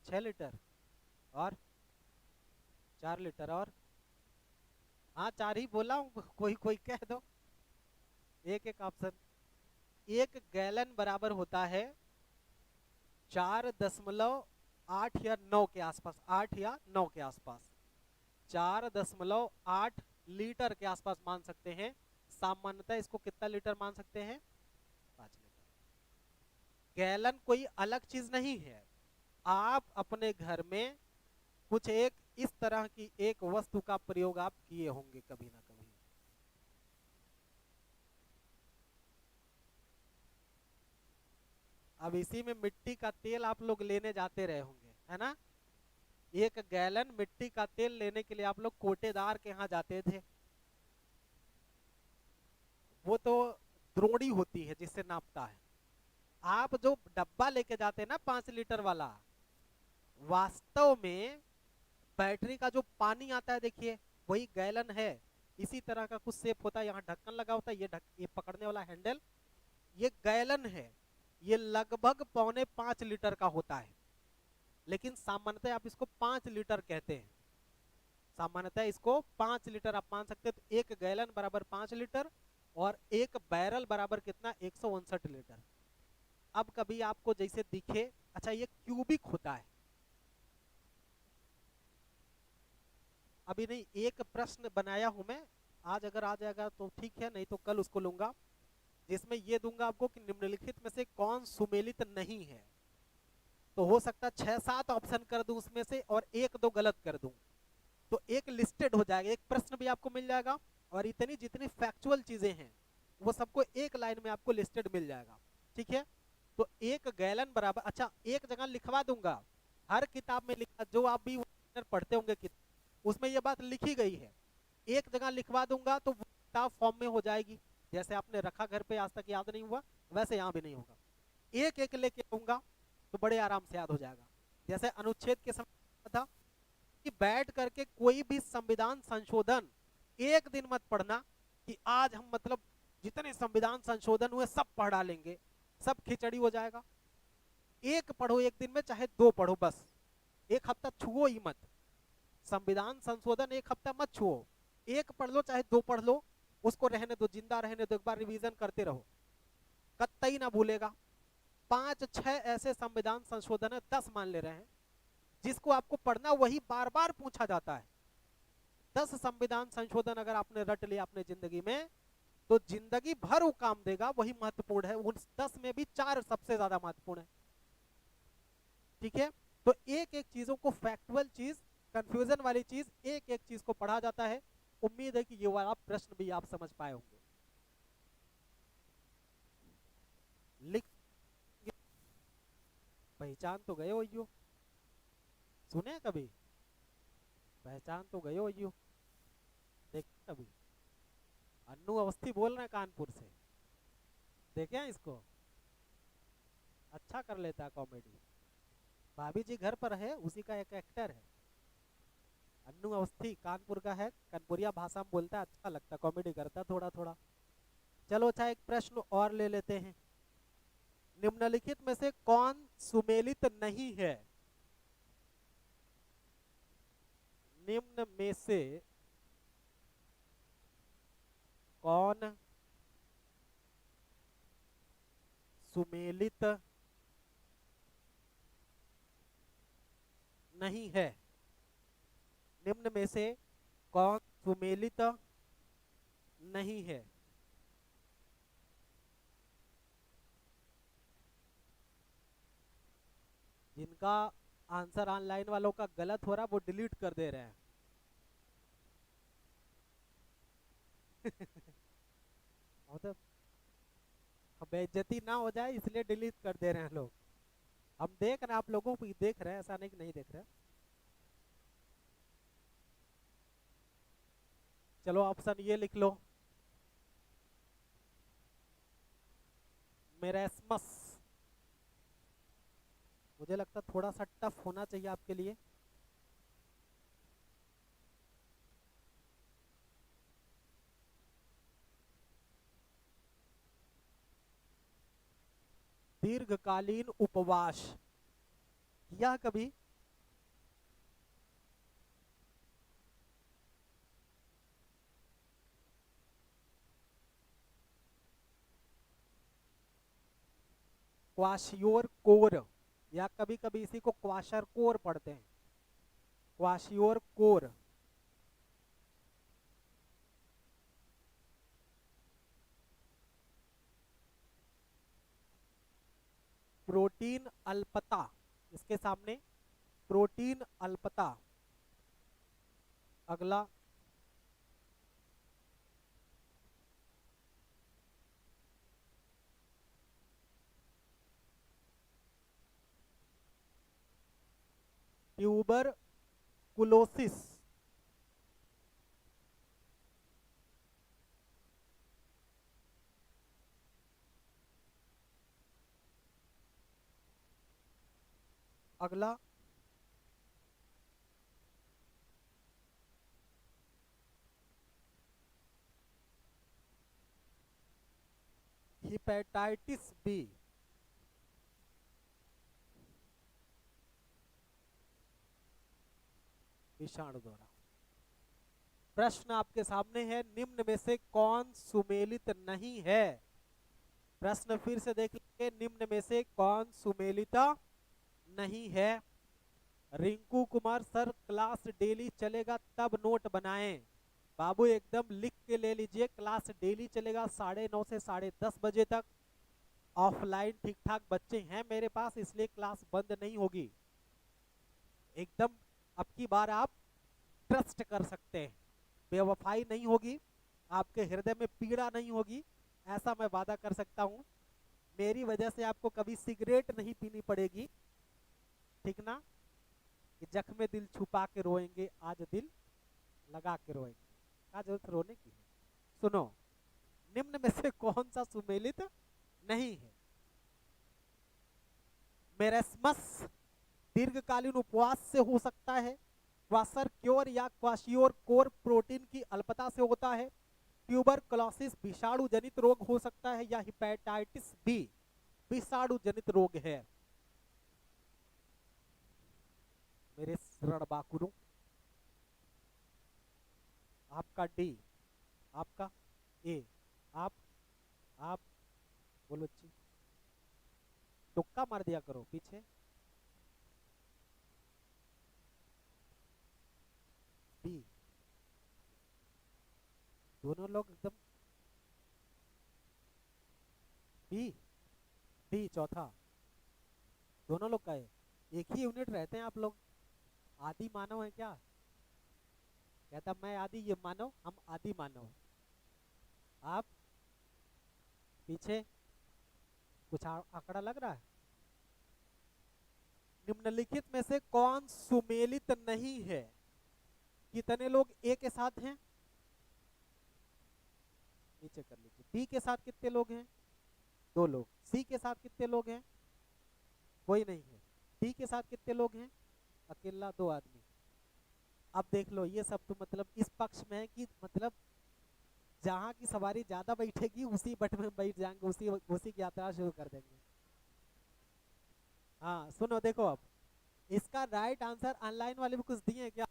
6 लीटर और 4 लीटर। और हाँ, 4 ही बोला हूँ, कोई कोई कह दो। एक एक ऑप्शन। एक गैलन बराबर होता है 4.8 या 9 के आसपास, 8 या 9 के आसपास, 4.8 लीटर के आसपास मान सकते हैं। सामान्यतः इसको कितना लीटर मान सकते हैं? 5 लीटर। गैलन कोई अलग चीज नहीं है। आप अपने घर में कुछ एक इस तरह की एक वस्तु का प्रयोग आप किए होंगे कभी ना कभी। अब इसी में मिट्टी का तेल आप लोग लेने जाते रहे होंगे, है ना? 1 गैलन मिट्टी का तेल लेने के लिए आप लोग कोटेदार के यहाँ जाते थे। वो तो द्रोणी होती है जिससे नापता है। आप जो डब्बा लेके जाते हैं ना 5 लीटर वाला, वास्तव में बैटरी का जो पानी आता है, देखिए वही गैलन है। इसी तरह का कुछ शेप होता है, यहाँ ढक्कन लगा होता है, ये पकड़ने वाला हैंडल, ये गैलन है। ये लगभग 4.25 लीटर का होता है, लेकिन सामान्यतः आप इसको 5 लीटर कहते हैं। सामान्यतः इसको 5 लीटर आप मान सकते हैं। तो एक गैलन बराबर 5 लीटर और एक बैरल बराबर कितना? 159 लीटर। अब कभी आपको जैसे दिखे, अच्छा ये क्यूबिक होता है। अभी नहीं, एक प्रश्न बनाया हूं मैं, आज अगर आ जाएगा तो ठीक है, नहीं तो कल उसको लूंगा, जिसमें ये दूंगा आपको कि निम्नलिखित में से कौन सुमेलित नहीं है। तो हो सकता है 6-7 ऑप्शन कर दूं उसमें से और 1-2 गलत कर दूं, तो एक लिस्टेड हो जाएगा, एक प्रश्न भी आपको मिल जाएगा और इतनी जितनी फैक्चुअल चीजें हैं वो सबको एक लाइन में आपको लिस्टेड मिल जाएगा। ठीक है, तो एक गैलन बराबर, अच्छा एक जगह लिखवा दूंगा, हर किताब में लिखा, जो आप भी पढ़ते होंगे उसमें ये बात लिखी गई है। एक जगह लिखवा दूंगा तो वो किताब फॉर्म में हो जाएगी। जैसे आपने रखा घर पे, आज तक याद नहीं हुआ, वैसे यहाँ भी नहीं होगा। एक एक लेके आऊंगा तो बड़े आराम से याद हो जाएगा। जैसे अनुच्छेद के समय था कि बैठ करके कोई भी संविधान संशोधन एक दिन मत पढ़ना कि आज हम मतलब जितने संविधान संशोधन हुए सब पढ़ डालेंगे, सब खिचड़ी हो जाएगा। एक पढ़ो एक दिन में, चाहे 2 पढ़ो बस, एक हफ्ता छुओ ही मत। संविधान संशोधन एक हफ्ता मत छुओ, एक पढ़ लो चाहे 2 पढ़ लो, उसको रहने दो, जिंदा रहने दो, एक बार रिवीजन करते रहो, कतई ना भूलेगा। 5-6 ऐसे संविधान संशोधन है, 10 मान ले रहे हैं, जिसको आपको पढ़ना वही बार बार पूछा जाता है। 10 संविधान संशोधन अगर आपने रट लिया अपने जिंदगी में, तो जिंदगी भर वो काम देगा, वही महत्वपूर्ण है। उन 10 में भी 4 सबसे ज्यादा महत्वपूर्ण है। ठीक है, तो एक एक चीजों को, फैक्चुअल चीज, कंफ्यूजन वाली चीज, एक एक चीज को पढ़ा जाता है। उम्मीद है कि ये वाला प्रश्न भी आप समझ पाए होंगे। लिख, पहचान तो गए हो यो, सुने कभी, पहचान तो गए हो यो, देखे कभी। अन्नू अवस्थी बोल रहे हैं कानपुर से, देखे हैं इसको, अच्छा कर लेता है कॉमेडी। भाभी जी घर पर है, उसी का एक एक्टर है। अन्नू अवस्थी कानपुर का है, कानपुरिया भाषा में बोलता है, अच्छा लगता, कॉमेडी करता है थोड़ा थोड़ा। चलो अच्छा, एक प्रश्न और ले लेते हैं। निम्नलिखित में से कौन सुमेलित नहीं है? निम्न में से कौन सुमेलित नहीं है? निम्न में से कौन सुमेलित नहीं है? जिनका आंसर ऑनलाइन वालों का गलत हो रहा है वो डिलीट कर दे रहे हैं। मतलब बेइज्जती ना हो जाए इसलिए डिलीट कर दे रहे हैं लोग। हम देख रहे हैं, आप लोगों को देख रहे हैं, ऐसा नहीं कि नहीं देख रहे। चलो ऑप्शन ये लिख लो, मेरेस्मस। मुझे लगता है थोड़ा सा टफ होना चाहिए आपके लिए। दीर्घकालीन उपवास किया कभी? क्वाशियोर कोर, या कभी कभी इसी को क्वाशर कोर पढ़ते हैं, क्वाशियोर कोर। प्रोटीन अल्पता, इसके सामने प्रोटीन अल्पता। अगला ट्यूबर कुलोसिस। अगला हिपेटाइटिस बी। विषाणु द्वारा। प्रश्न आपके सामने है, निम्न में से कौन सुमेलित नहीं है? प्रश्न फिर से देख लीजिए, निम्न में से कौन सुमेलित नहीं है? Rinku Kumar sir, class daily चलेगा तब नोट बनाएं। बाबू एकदम लिख के ले लीजिए, क्लास डेली चलेगा 9:30 से 10:30 बजे तक। ऑफलाइन ठीक ठाक बच्चे हैं मेरे पास, इसलिए क्लास बंद नहीं होगी एकदम। अब की बार आप ट्रस्ट कर सकते हैं, बेवफाई नहीं होगी, आपके हृदय में पीड़ा नहीं होगी, ऐसा मैं वादा कर सकता हूं। मेरी वजह से आपको कभी सिगरेट नहीं पीनी पड़ेगी, ठीक ना? कि जख्म दिल छुपा के रोएंगे, आज दिल लगा के रोएंगे, क्या जरूरत रोने की है? सुनो, निम्न में से कौन सा सुमेलित नहीं है? मेरेस्मस दीर्घकालीन उपवास से हो सकता है, क्वासरक्योर या क्वाशियोर कोर प्रोटीन की अल्पता से होता है। ट्यूबरकुलोसिस विषाणु जनित रोग हो सकता है या हेपेटाइटिस बी विषाणु जनित रोग है। मेरे रणबांकुरों, आपका डी, आपका ए, आप बोलो जी, तुक्का मार दिया करो पीछे। बी, दोनों लोग एकदम बी, डी चौथा, दोनों लोग का है। एक ही यूनिट रहते हैं आप लोग, आदि मानव है क्या? कहता मैं आदि, ये मानव, हम आदि मानव। आप पीछे कुछ आंकड़ा लग रहा है। निम्नलिखित में से कौन सुमेलित नहीं है? कितने लोग ए के साथ हैं? नीचे कर लीजिए। बी के साथ कितने लोग हैं? 2 लोग। सी के साथ कितने लोग हैं? कोई नहीं है। डी के साथ कितने लोग हैं? अकेला 2 आदमी। अब देख लो, ये सब तो मतलब इस पक्ष में है कि मतलब जहां की सवारी ज्यादा बैठेगी उसी बट में बैठ जाएंगे, उसी की यात्रा शुरू कर देंगे। हाँ सुनो, देखो अब इसका राइट आंसर ऑनलाइन वाले भी कुछ दिए क्या?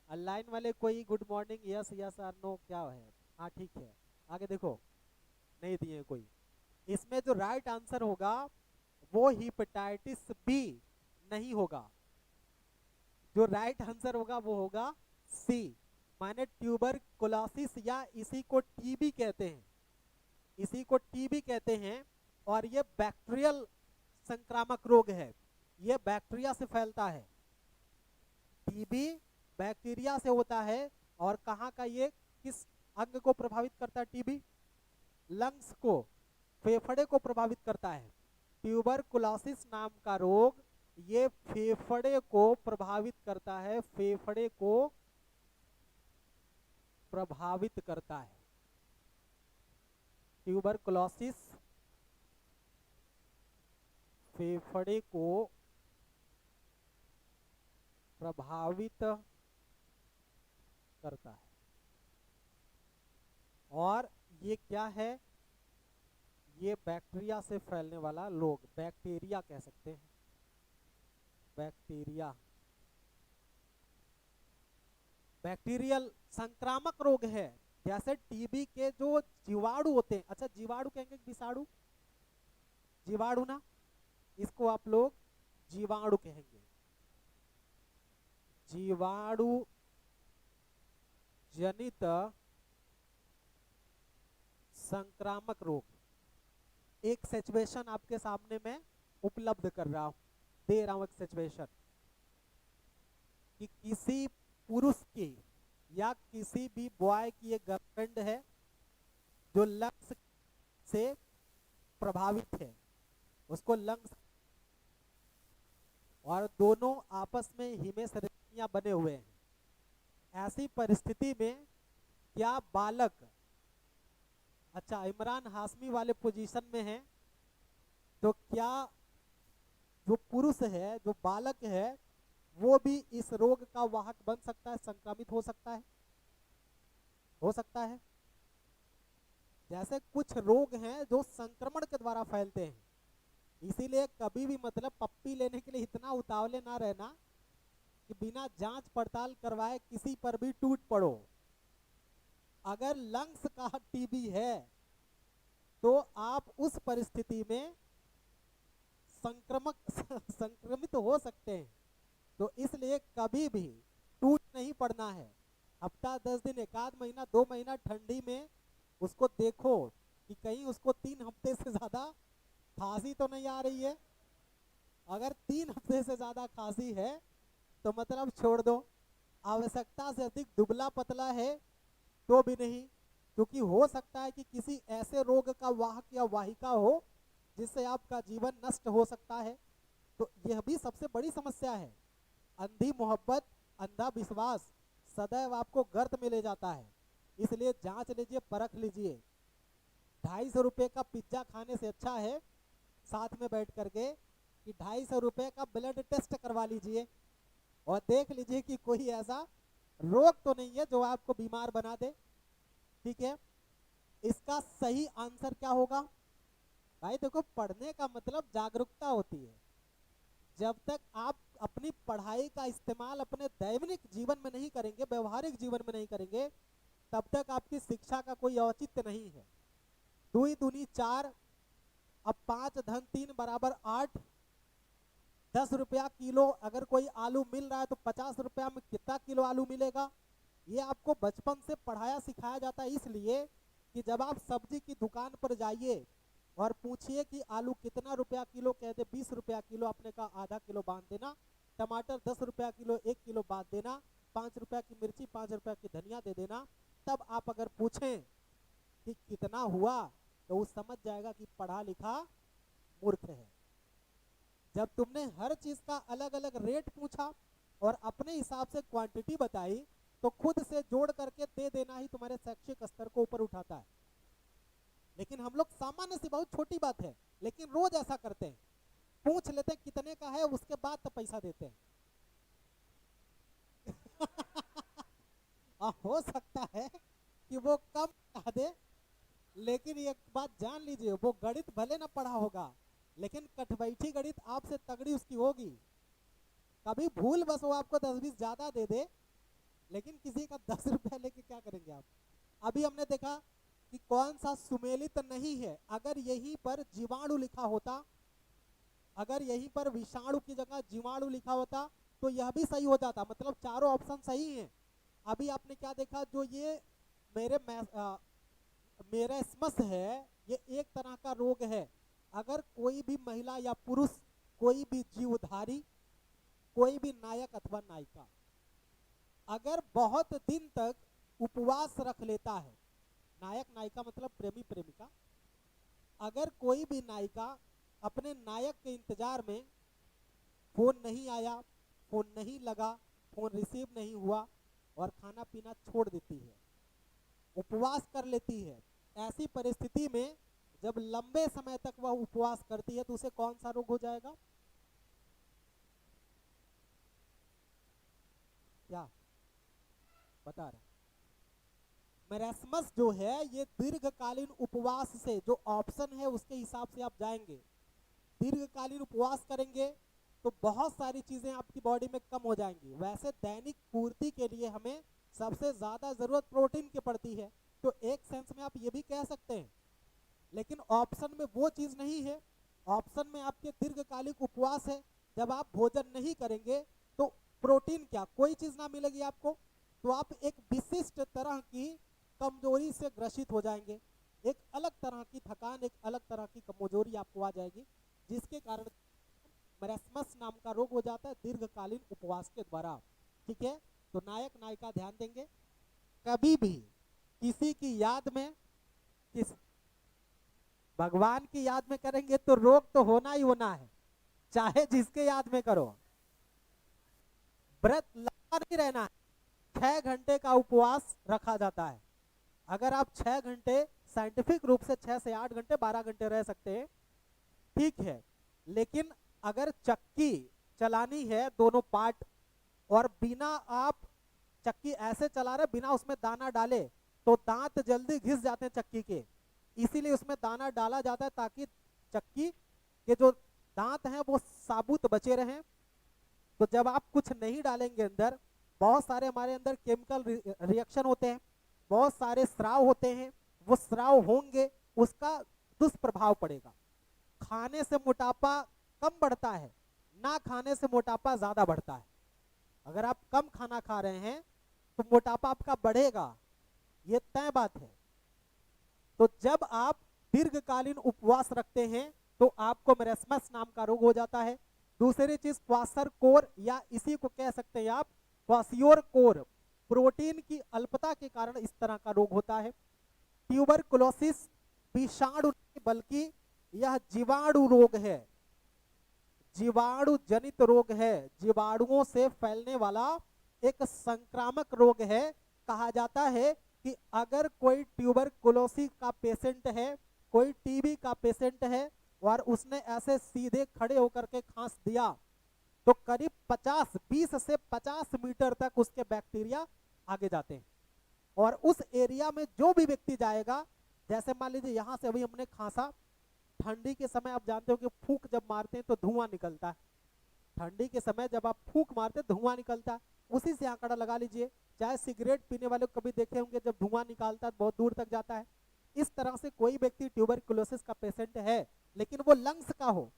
ऑनलाइन वाले कोई गुड मॉर्निंग, यस यस और नो क्या है? हाँ ठीक है, आगे देखो, नहीं दिए कोई। इसमें जो राइट आंसर होगा वो हिपेटाइटिस बी नहीं होगा। जो राइट आंसर होगा वो होगा सी, माने ट्यूबरकुलोसिस, या इसी को टीबी कहते हैं, इसी को टीबी कहते हैं। और ये बैक्टीरियल संक्रामक रोग है, ये बैक्टीरिया से फैलता है। टीबी बैक्टीरिया से होता है। और कहाँ का, ये किस अंग को प्रभावित करता है? टीबी लंग्स को, फेफड़े को प्रभावित करता है। ट्यूबरकुलोसिस नाम का रोग ये फेफड़े को प्रभावित करता है, फेफड़े को प्रभावित करता है। ट्यूबरकुलोसिस फेफड़े को प्रभावित करता है। और ये क्या है? ये बैक्टीरिया से फैलने वाला रोग, बैक्टीरिया कह सकते हैं, बैक्टीरिया, बैक्टीरियल संक्रामक रोग है। जैसे टीबी के जो जीवाणु होते हैं, अच्छा जीवाणु कहेंगे विषाणु? जीवाणु ना, इसको आप लोग जीवाणु कहेंगे। जीवाणु जनित संक्रामक रोग, एक सिचुएशन आपके सामने मैं उपलब्ध कर रहा हूं, दे रहा हूं एक सिचुएशन कि किसी पुरुष की या किसी भी बॉय की एक गर्लफ्रेंड है जो लंग्स से प्रभावित है, उसको लंग्स, और दोनों आपस में हिमेश रेखियां बने हुए हैं। ऐसी परिस्थिति में क्या बालक, अच्छा इमरान हाशमी वाले पोजीशन में है, तो क्या जो पुरुष है, जो बालक है, वो भी इस रोग का वाहक बन सकता है, संक्रमित हो सकता है? हो सकता है। जैसे कुछ रोग हैं जो संक्रमण के द्वारा फैलते हैं, इसीलिए कभी भी मतलब पप्पी लेने के लिए इतना उतावले ना रहना कि बिना जांच पड़ताल करवाए किसी पर भी टूट पड़ो। अगर लंग्स का टीबी है तो आप उस परिस्थिति में संक्रमित हो सकते हैं। तो इसलिए कभी भी टूट नहीं पड़ना है। हफ्ता 10 दिन, 1 महीना 2 महीना ठंडी में उसको देखो कि कहीं उसको 3 हफ्ते से ज्यादा खांसी तो नहीं आ रही है। अगर 3 हफ्ते से ज्यादा खांसी है तो मतलब छोड़ दो। आवश्यकता से अधिक दुबला पतला है तो भी नहीं, क्योंकि हो सकता है कि किसी ऐसे रोग का वाहक या वाहिका हो जिससे आपका जीवन नष्ट हो सकता है। तो यह भी सबसे बड़ी समस्या है। अंधी मोहब्बत, अंधा विश्वास सदैव आपको गर्त में ले जाता है। इसलिए जांच लीजिए, परख लीजिए। 250 रुपए का पिज्जा खाने से अच्छा है साथ में बैठ करके कि 250 रुपए का ब्लड टेस्ट करवा लीजिए। और देख लीजिए कि कोई ऐसा रोग तो नहीं है जो आपको बीमार बना दे। ठीक है, इसका सही आंसर क्या होगा? भाई देखो, पढ़ने का मतलब जागरूकता होती है। जब तक आप अपनी पढ़ाई का इस्तेमाल अपने दैनिक जीवन में नहीं करेंगे, व्यवहारिक जीवन में नहीं करेंगे, तब तक आपकी शिक्षा का कोई औचित्य नहीं है। 2 दूनी 4, अब 5 धन 3 बराबर 8। 10 रुपया किलो अगर कोई आलू मिल रहा है तो 50 रुपया में कितना किलो आलू मिलेगा? ये आपको बचपन से पढ़ाया सिखाया जाता है, इसलिए कि जब आप सब्जी की दुकान पर जाइए और पूछिए कि आलू कितना रुपया किलो, कहते 20 रुपया किलो, आपने कहा आधा किलो बांध देना। टमाटर 10 रुपया किलो, 1 किलो बांध देना। 5 रुपया की मिर्ची, 5 रुपया की धनिया दे देना। तब आप अगर पूछें कि कितना हुआ, तो वो समझ जाएगा कि पढ़ा लिखा मूर्ख है। जब तुमने हर चीज का अलग अलग रेट पूछा और अपने हिसाब से क्वांटिटी बताई, तो खुद से जोड़ करके दे देना ही तुम्हारे शैक्षिक स्तर को ऊपर उठाता है। लेकिन हम लोग सामान्य सी बहुत छोटी बात है, लेकिन रोज ऐसा करते हैं। पूछ लेते हैं कितने का है, उसके बाद तो पैसा देते हैं। हो सकता है कि वो कम कह दे, लेकिन एक बात जान लीजिए, वो गणित भले ना पढ़ा होगा, लेकिन कठबैठी गणित आपसे तगड़ी उसकी होगी। कभी भूल बस वो आपको 10-20 ज्यादा दे दे, लेकिन किसी का 10 रुपया लेके क्या करेंगे आप? अभी हमने देखा कि कौन सा सुमेलित नहीं है। अगर यहीं पर जीवाणु लिखा होता, अगर यहीं पर विषाणु की जगह जीवाणु लिखा होता, तो यह भी सही हो जाता। मतलब चारों ऑप्शन सही हैं। अभी आपने क्या देखा, जो ये मेरे मेरेस्मस है, ये एक तरह का रोग है। अगर कोई भी महिला या पुरुष, कोई भी जीवधारी, कोई भी नायक अथवा नायिका अगर बहुत दिन तक उपवास रख लेता है, नायक नायिका मतलब प्रेमी प्रेमिका, अगर कोई भी नायिका अपने नायक के इंतजार में, फोन नहीं आया, फोन नहीं लगा, फोन रिसीव नहीं हुआ, और खाना पीना छोड़ देती है, उपवास कर लेती है, ऐसी परिस्थिति में जब लंबे समय तक वह उपवास करती है, तो उसे कौन सा रोग हो जाएगा? क्या बता रहे? मेरेस्मस जो है, ये दीर्घकालीन उपवास से, जो ऑप्शन है उसके हिसाब से आप जाएंगे। दीर्घकालीन उपवास करेंगे तो बहुत सारी चीजें आपकी बॉडी में कम हो जाएंगी। वैसे दैनिक पूर्ति के लिए हमें सबसे ज्यादा जरूरत प्रोटीन की पड़ती है, तो एक सेंस में आप ये भी कह सकते हैं। लेकिन ऑप्शन में वो चीज नहीं है। ऑप्शन में आपके दीर्घकालिक उपवास है। जब आप भोजन नहीं करेंगे तो प्रोटीन क्या, कोई चीज ना मिलेगी आपको, तो आप एक विशिष्ट तरह की कमजोरी से ग्रसित हो जाएंगे। एक अलग तरह की थकान, एक अलग तरह की कमजोरी आपको आ जाएगी, जिसके कारण मरेस्मस नाम का रोग हो जाता है दीर्घकालीन उपवास के द्वारा। ठीक है, तो नायक नायिका ध्यान देंगे, कभी भी किसी की याद में, किस भगवान की याद में करेंगे तो रोग तो होना ही होना है, चाहे जिसके याद में करो। व्रत लंबा नहीं रहना है। 6 घंटे का उपवास रखा जाता है। अगर आप 6 घंटे, साइंटिफिक रूप से 6 से 8 घंटे, 12 घंटे रह सकते हैं, ठीक है। लेकिन अगर चक्की चलानी है दोनों पार्ट, और बिना आप चक्की ऐसे चला रहे बिना उसमें दाना डाले, तो दांत जल्दी घिस जाते हैं चक्की के, इसीलिए उसमें दाना डाला जाता है ताकि चक्की के जो दांत हैं वो साबुत बचे रहें। तो जब आप कुछ नहीं डालेंगे अंदर, बहुत सारे हमारे अंदर केमिकल रिएक्शन होते हैं, बहुत सारे स्राव होते हैं, वो स्राव होंगे, उसका दुष्प्रभाव पड़ेगा। खाने से मोटापा कम बढ़ता है, ना खाने से मोटापा ज्यादा बढ़ता है। अगर आप कम खाना खा रहे हैं तो मोटापा आपका बढ़ेगा, ये तय बात है। तो जब आप दीर्घकालीन उपवास रखते हैं तो आपको मेरेस्मस नाम का रोग हो जाता है। दूसरी चीज क्वासरकोर, या इसी को कह सकते हैं आप क्वासियोरकोर, प्रोटीन की अल्पता के कारण इस तरह का रोग होता है। ट्यूबरकुलोसिस विषाणु नहीं, बल्कि यह जीवाणु रोग है, जीवाणु जनित रोग है, जीवाणुओं से फैलने वाला एक संक्रामक रोग है। कहा जाता है कि अगर कोई ट्यूबरकुलोसिस का पेशेंट है, कोई टीबी का पेशेंट है, और उसने ऐसे सीधे खड़े होकर के खांस दिया, तो करीब 20 से 50 मीटर तक उसके बैक्टीरिया आगे जाते हैं, और उस एरिया में जो भी व्यक्ति जाएगा, जैसे मान लीजिए यहां से अभी हमने खांसा, ठंडी के समय आप जानते हो कि फूंक जब मारते हैं तो धुआं निकलता है, ठंडी के समय जब आप फूंक मारते हैं धुआं निकलता है, उसी से आंकड़ा लगा लीजिए। चाहे सिगरेट पीने वाले को कभी देखे होंगे, जब धुआं निकालता है बहुत दूर तक जाता है। इस तरह से कोई व्यक्ति ट्यूबरकुलोसिस का पेशेंट है, लेकिन वो लंग्स का हो,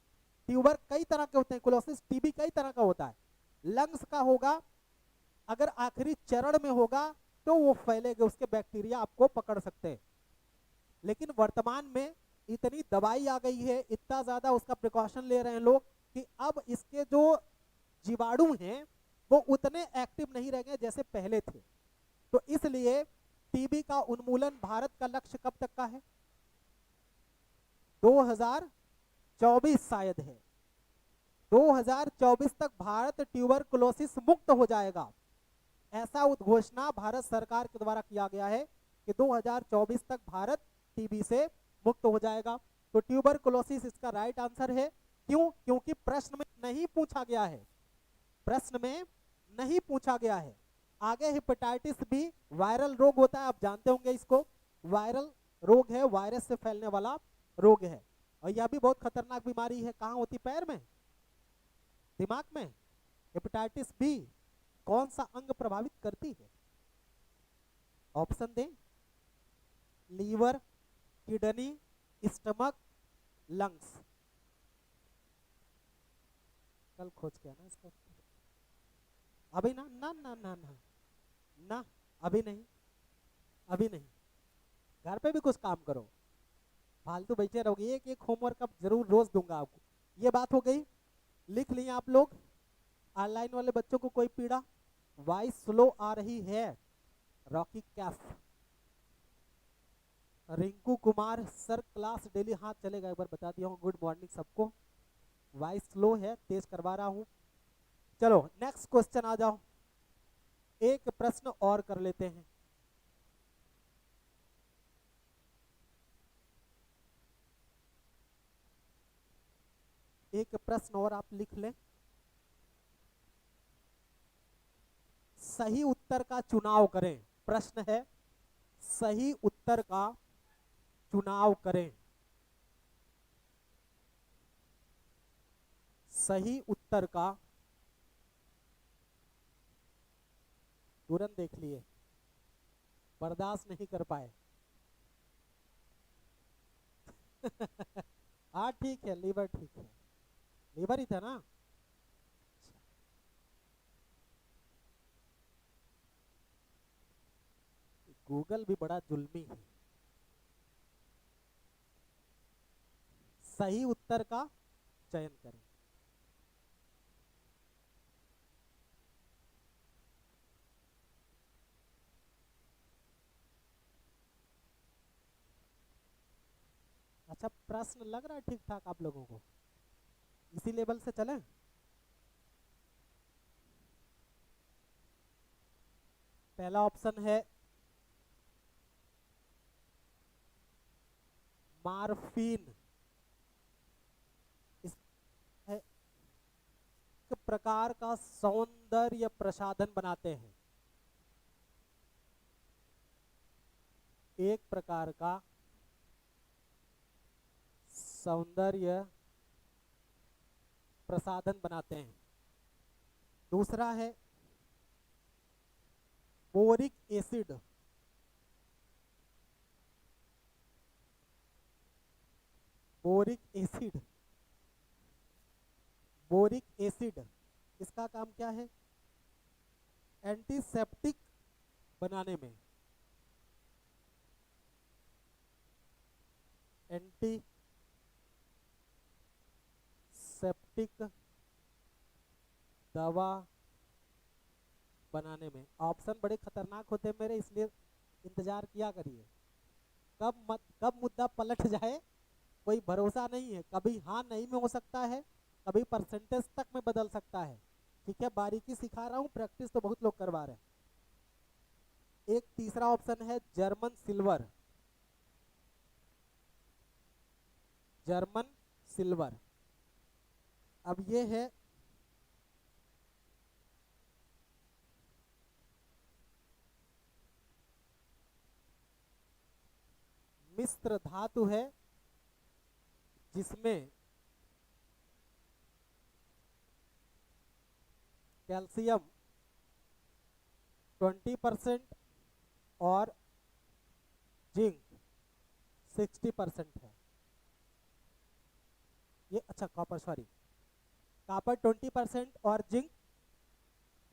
ट्यूबर कई तरह के होते हैं, कुलोसिस टीबी कई तरह का होता है, लंग्स का होगा, अगर आखिरी चरण में होगा तो वो फैलेगा, उसके बैक्टीरिया आपको पकड़ सकते हैं। लेकिन वर्तमान में इतनी दवाई आ गई है, इतना ज्यादा उसका प्रिकॉशन ले रहे हैं लोग, कि अब इसके जो जीवाणु हैं वो उतने एक्टिव नहीं रह गए जैसे पहले थे। तो इसलिए टीबी का उन्मूलन भारत का लक्ष्य कब तक का है? 2024 शायद है, 2024 तक भारत ट्यूबरकुलोसिस मुक्त हो जाएगा। ऐसा उद्घोषणा भारत सरकार के द्वारा किया गया है कि 2024 तक भारत टीबी से मुक्त हो जाएगा। तो ट्यूबरकुलोसिस इसका राइट आंसर है। क्यों? क्योंकि प्रश्न में नहीं पूछा गया है, प्रश्न में नहीं पूछा गया है। आगे हेपेटाइटिस बी वायरल रोग होता है, आप जानते होंगे इसको, वायरल रोग है, वायरस से फैलने वाला रोग है, और यह भी बहुत खतरनाक बीमारी है। कहाँ होती? पैर में, दिमाग में। हेपेटाइटिस बी कौन सा अंग प्रभावित करती है? ऑप्शन दें, लीवर, किडनी, स्टमक, लंग्स। कल खोज के आना इसका उत्तर। अभी ना ना ना ना ना ना, अभी नहीं, अभी नहीं, घर पे भी कुछ काम करो, फालतू बैठे रहोगे। एक एक होमवर्क अब जरूर रोज दूंगा आपको। ये बात हो गई, लिख लिए आप लोग। ऑनलाइन वाले बच्चों को कोई पीड़ा? वॉइस स्लो आ रही है, Rocky Kaif, Rinku Kumar sir class daily, हाथ चलेगा, एक बार बता दिया हूँ। गुड मॉर्निंग सबको। वॉइस स्लो है, तेज करवा रहा हूँ। चलो नेक्स्ट क्वेश्चन आ जाओ, एक प्रश्न और कर लेते हैं। एक प्रश्न और आप लिख लें। सही उत्तर का चुनाव करें, प्रश्न है सही उत्तर का चुनाव करें। सही उत्तर का, तुरंत देख लिए, बर्दाश्त नहीं कर पाए। हाँ ठीक है, लीवर ठीक है, लीवर ही था ना। गूगल भी बड़ा जुल्मी है। सही उत्तर का चयन करें। अच्छा, प्रश्न लग रहा है ठीक ठाक आप लोगों को, इसी लेवल से चलें। पहला ऑप्शन है मार्फिन, इस है एक प्रकार का सौंदर्य प्रसाधन बनाते हैं, एक प्रकार का सौंदर्य प्रसाधन बनाते हैं। दूसरा है boric acid, boric acid, boric acid, इसका काम क्या है? एंटीसेप्टिक बनाने में, एंटीसेप्टिक दवा बनाने में। ऑप्शन बड़े खतरनाक होते हैं मेरे, इसलिए इंतजार किया करिए, कब मुद्दा पलट जाए कोई भरोसा नहीं है। कभी हाँ नहीं में हो सकता है, कभी परसेंटेज तक में बदल सकता है। ठीक है, बारीकी सिखा रहा हूँ, प्रैक्टिस तो बहुत लोग करवा रहे हैं। एक तीसरा ऑप्शन है जर्मन सिल्वर, जर्मन सिल्वर। अब ये है मिश्र धातु है जिसमें कैल्शियम 20% और जिंक 60% है। ये अच्छा कॉपर, सॉरी, कॉपर 20% और जिंक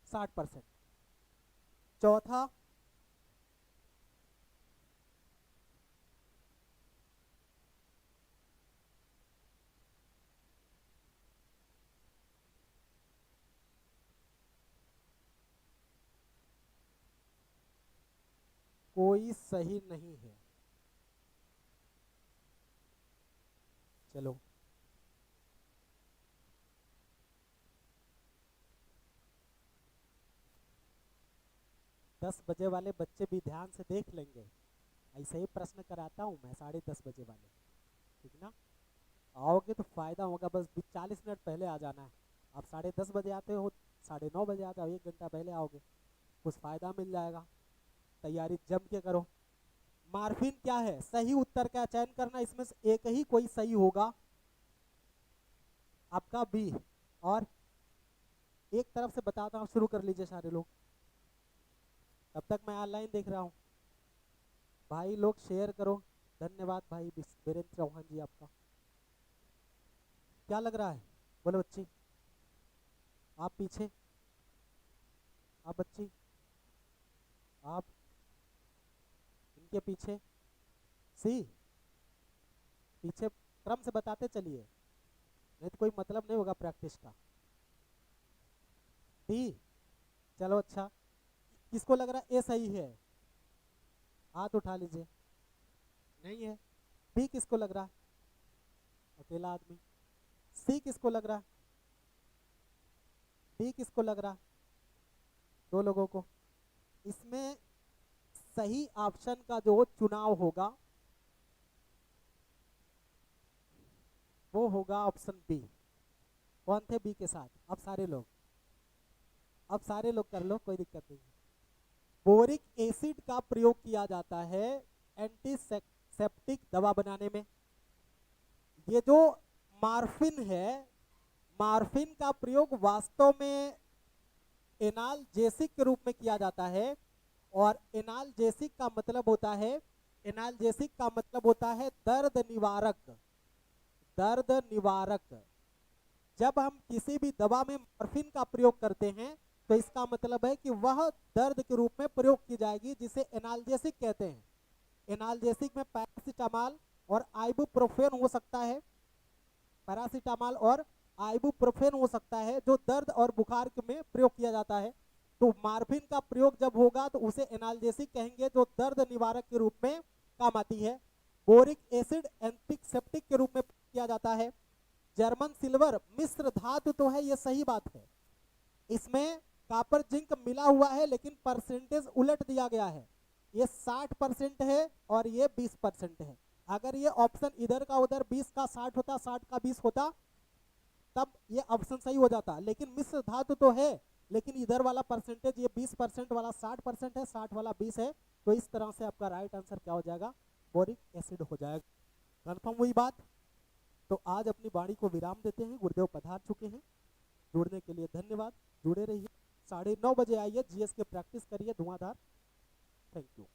60%। चौथा कोई सही नहीं है। चलो दस बजे वाले बच्चे भी ध्यान से देख लेंगे, ऐसे ही प्रश्न कराता हूं मैं 10:30 बजे वाले, ठीक ना। आओगे तो फायदा होगा, बस 40 मिनट पहले आ जाना है। आप 10:30 बजे आते हो, 9:30 बजे आ जाओ, 1 घंटा पहले आओगे, कुछ फायदा मिल जाएगा। तैयारी जम के करो। मार्फिन क्या है, सही उत्तर का चयन करना, इसमें से एक ही कोई सही होगा, आपका बी। और एक तरफ से बताता हूँ, शुरू कर लीजिए सारे लोग, तब तक मैं ऑनलाइन देख रहा हूँ। भाई लोग शेयर करो, धन्यवाद भाई वीरेंद्र चौहान जी आपका। क्या लग रहा है, बोलो बच्ची, आप पीछे, आप बच्ची, आप इनके पीछे, सी, पीछे क्रम से बताते चलिए, नहीं तो कोई मतलब नहीं होगा प्रैक्टिस का। डी, चलो अच्छा, किसको लग रहा है ए सही है, हाथ उठा लीजिए। नहीं है। बी किसको लग रहा है, अकेला आदमी। सी किसको लग रहा है, डी किसको लग रहा है, 2 लोगों को। इसमें सही ऑप्शन का जो चुनाव होगा वो होगा ऑप्शन बी। कौन थे बी के साथ, अब सारे लोग, अब सारे लोग कर लो, कोई दिक्कत नहीं है। बोरिक एसिड का प्रयोग किया जाता है एंटीसेप्टिक दवा बनाने में। ये जो मार्फिन है, मार्फिन का प्रयोग वास्तव में एनाल्जेसिक के रूप में किया जाता है। और एनाल्जेसिक का मतलब होता है, एनाल्जेसिक का मतलब होता है दर्द निवारक, दर्द निवारक। जब हम किसी भी दवा में मॉर्फिन का प्रयोग करते हैं तो इसका मतलब है कि वह दर्द के रूप में प्रयोग की जाएगी, जिसे एनाल्जेसिक कहते हैं। एनाल्जेसिक में पैरासीटामॉल और आइबुप्रोफेन हो सकता है, पैरासीटामॉल और आइबुप्रोफेन हो सकता है, जो दर्द और बुखार में प्रयोग किया जाता है। तो मॉर्फिन का प्रयोग जब होगा तो उसे एनाल्जेसिक कहेंगे, जो दर्द निवारक के रूप में काम आती है। बोरिक एसिड एंटीसेप्टिक के रूप में किया जाता है। जर्मन सिल्वर मिश्र धातु तो है, ये सही बात है। इसमें कॉपर जिंक मिला हुआ है, लेकिन परसेंटेज उलट दिया गया है, ये 60% है और ये 20% है। अगर ये ऑप्शन इधर का उधर 20 का 60 होता, 60 का 20 होता, तब ये ऑप्शन सही हो जाता। लेकिन मिश्र धातु तो है, लेकिन इधर वाला परसेंटेज, ये 20% वाला 60% है, 60 वाला 20 है, तो इस तरह से आपका राइट आंसर क्या हो जाएगा, बोरिक एसिड हो जाएगा। कंफर्म हुई बात। तो आज अपनी वाणी को विराम देते हैं, गुरुदेव पधार चुके हैं। जुड़ने के लिए धन्यवाद, जुड़े रहिए। 9:30 बजे आइए, जीएस के प्रैक्टिस करिए धुआंधार। Thank you.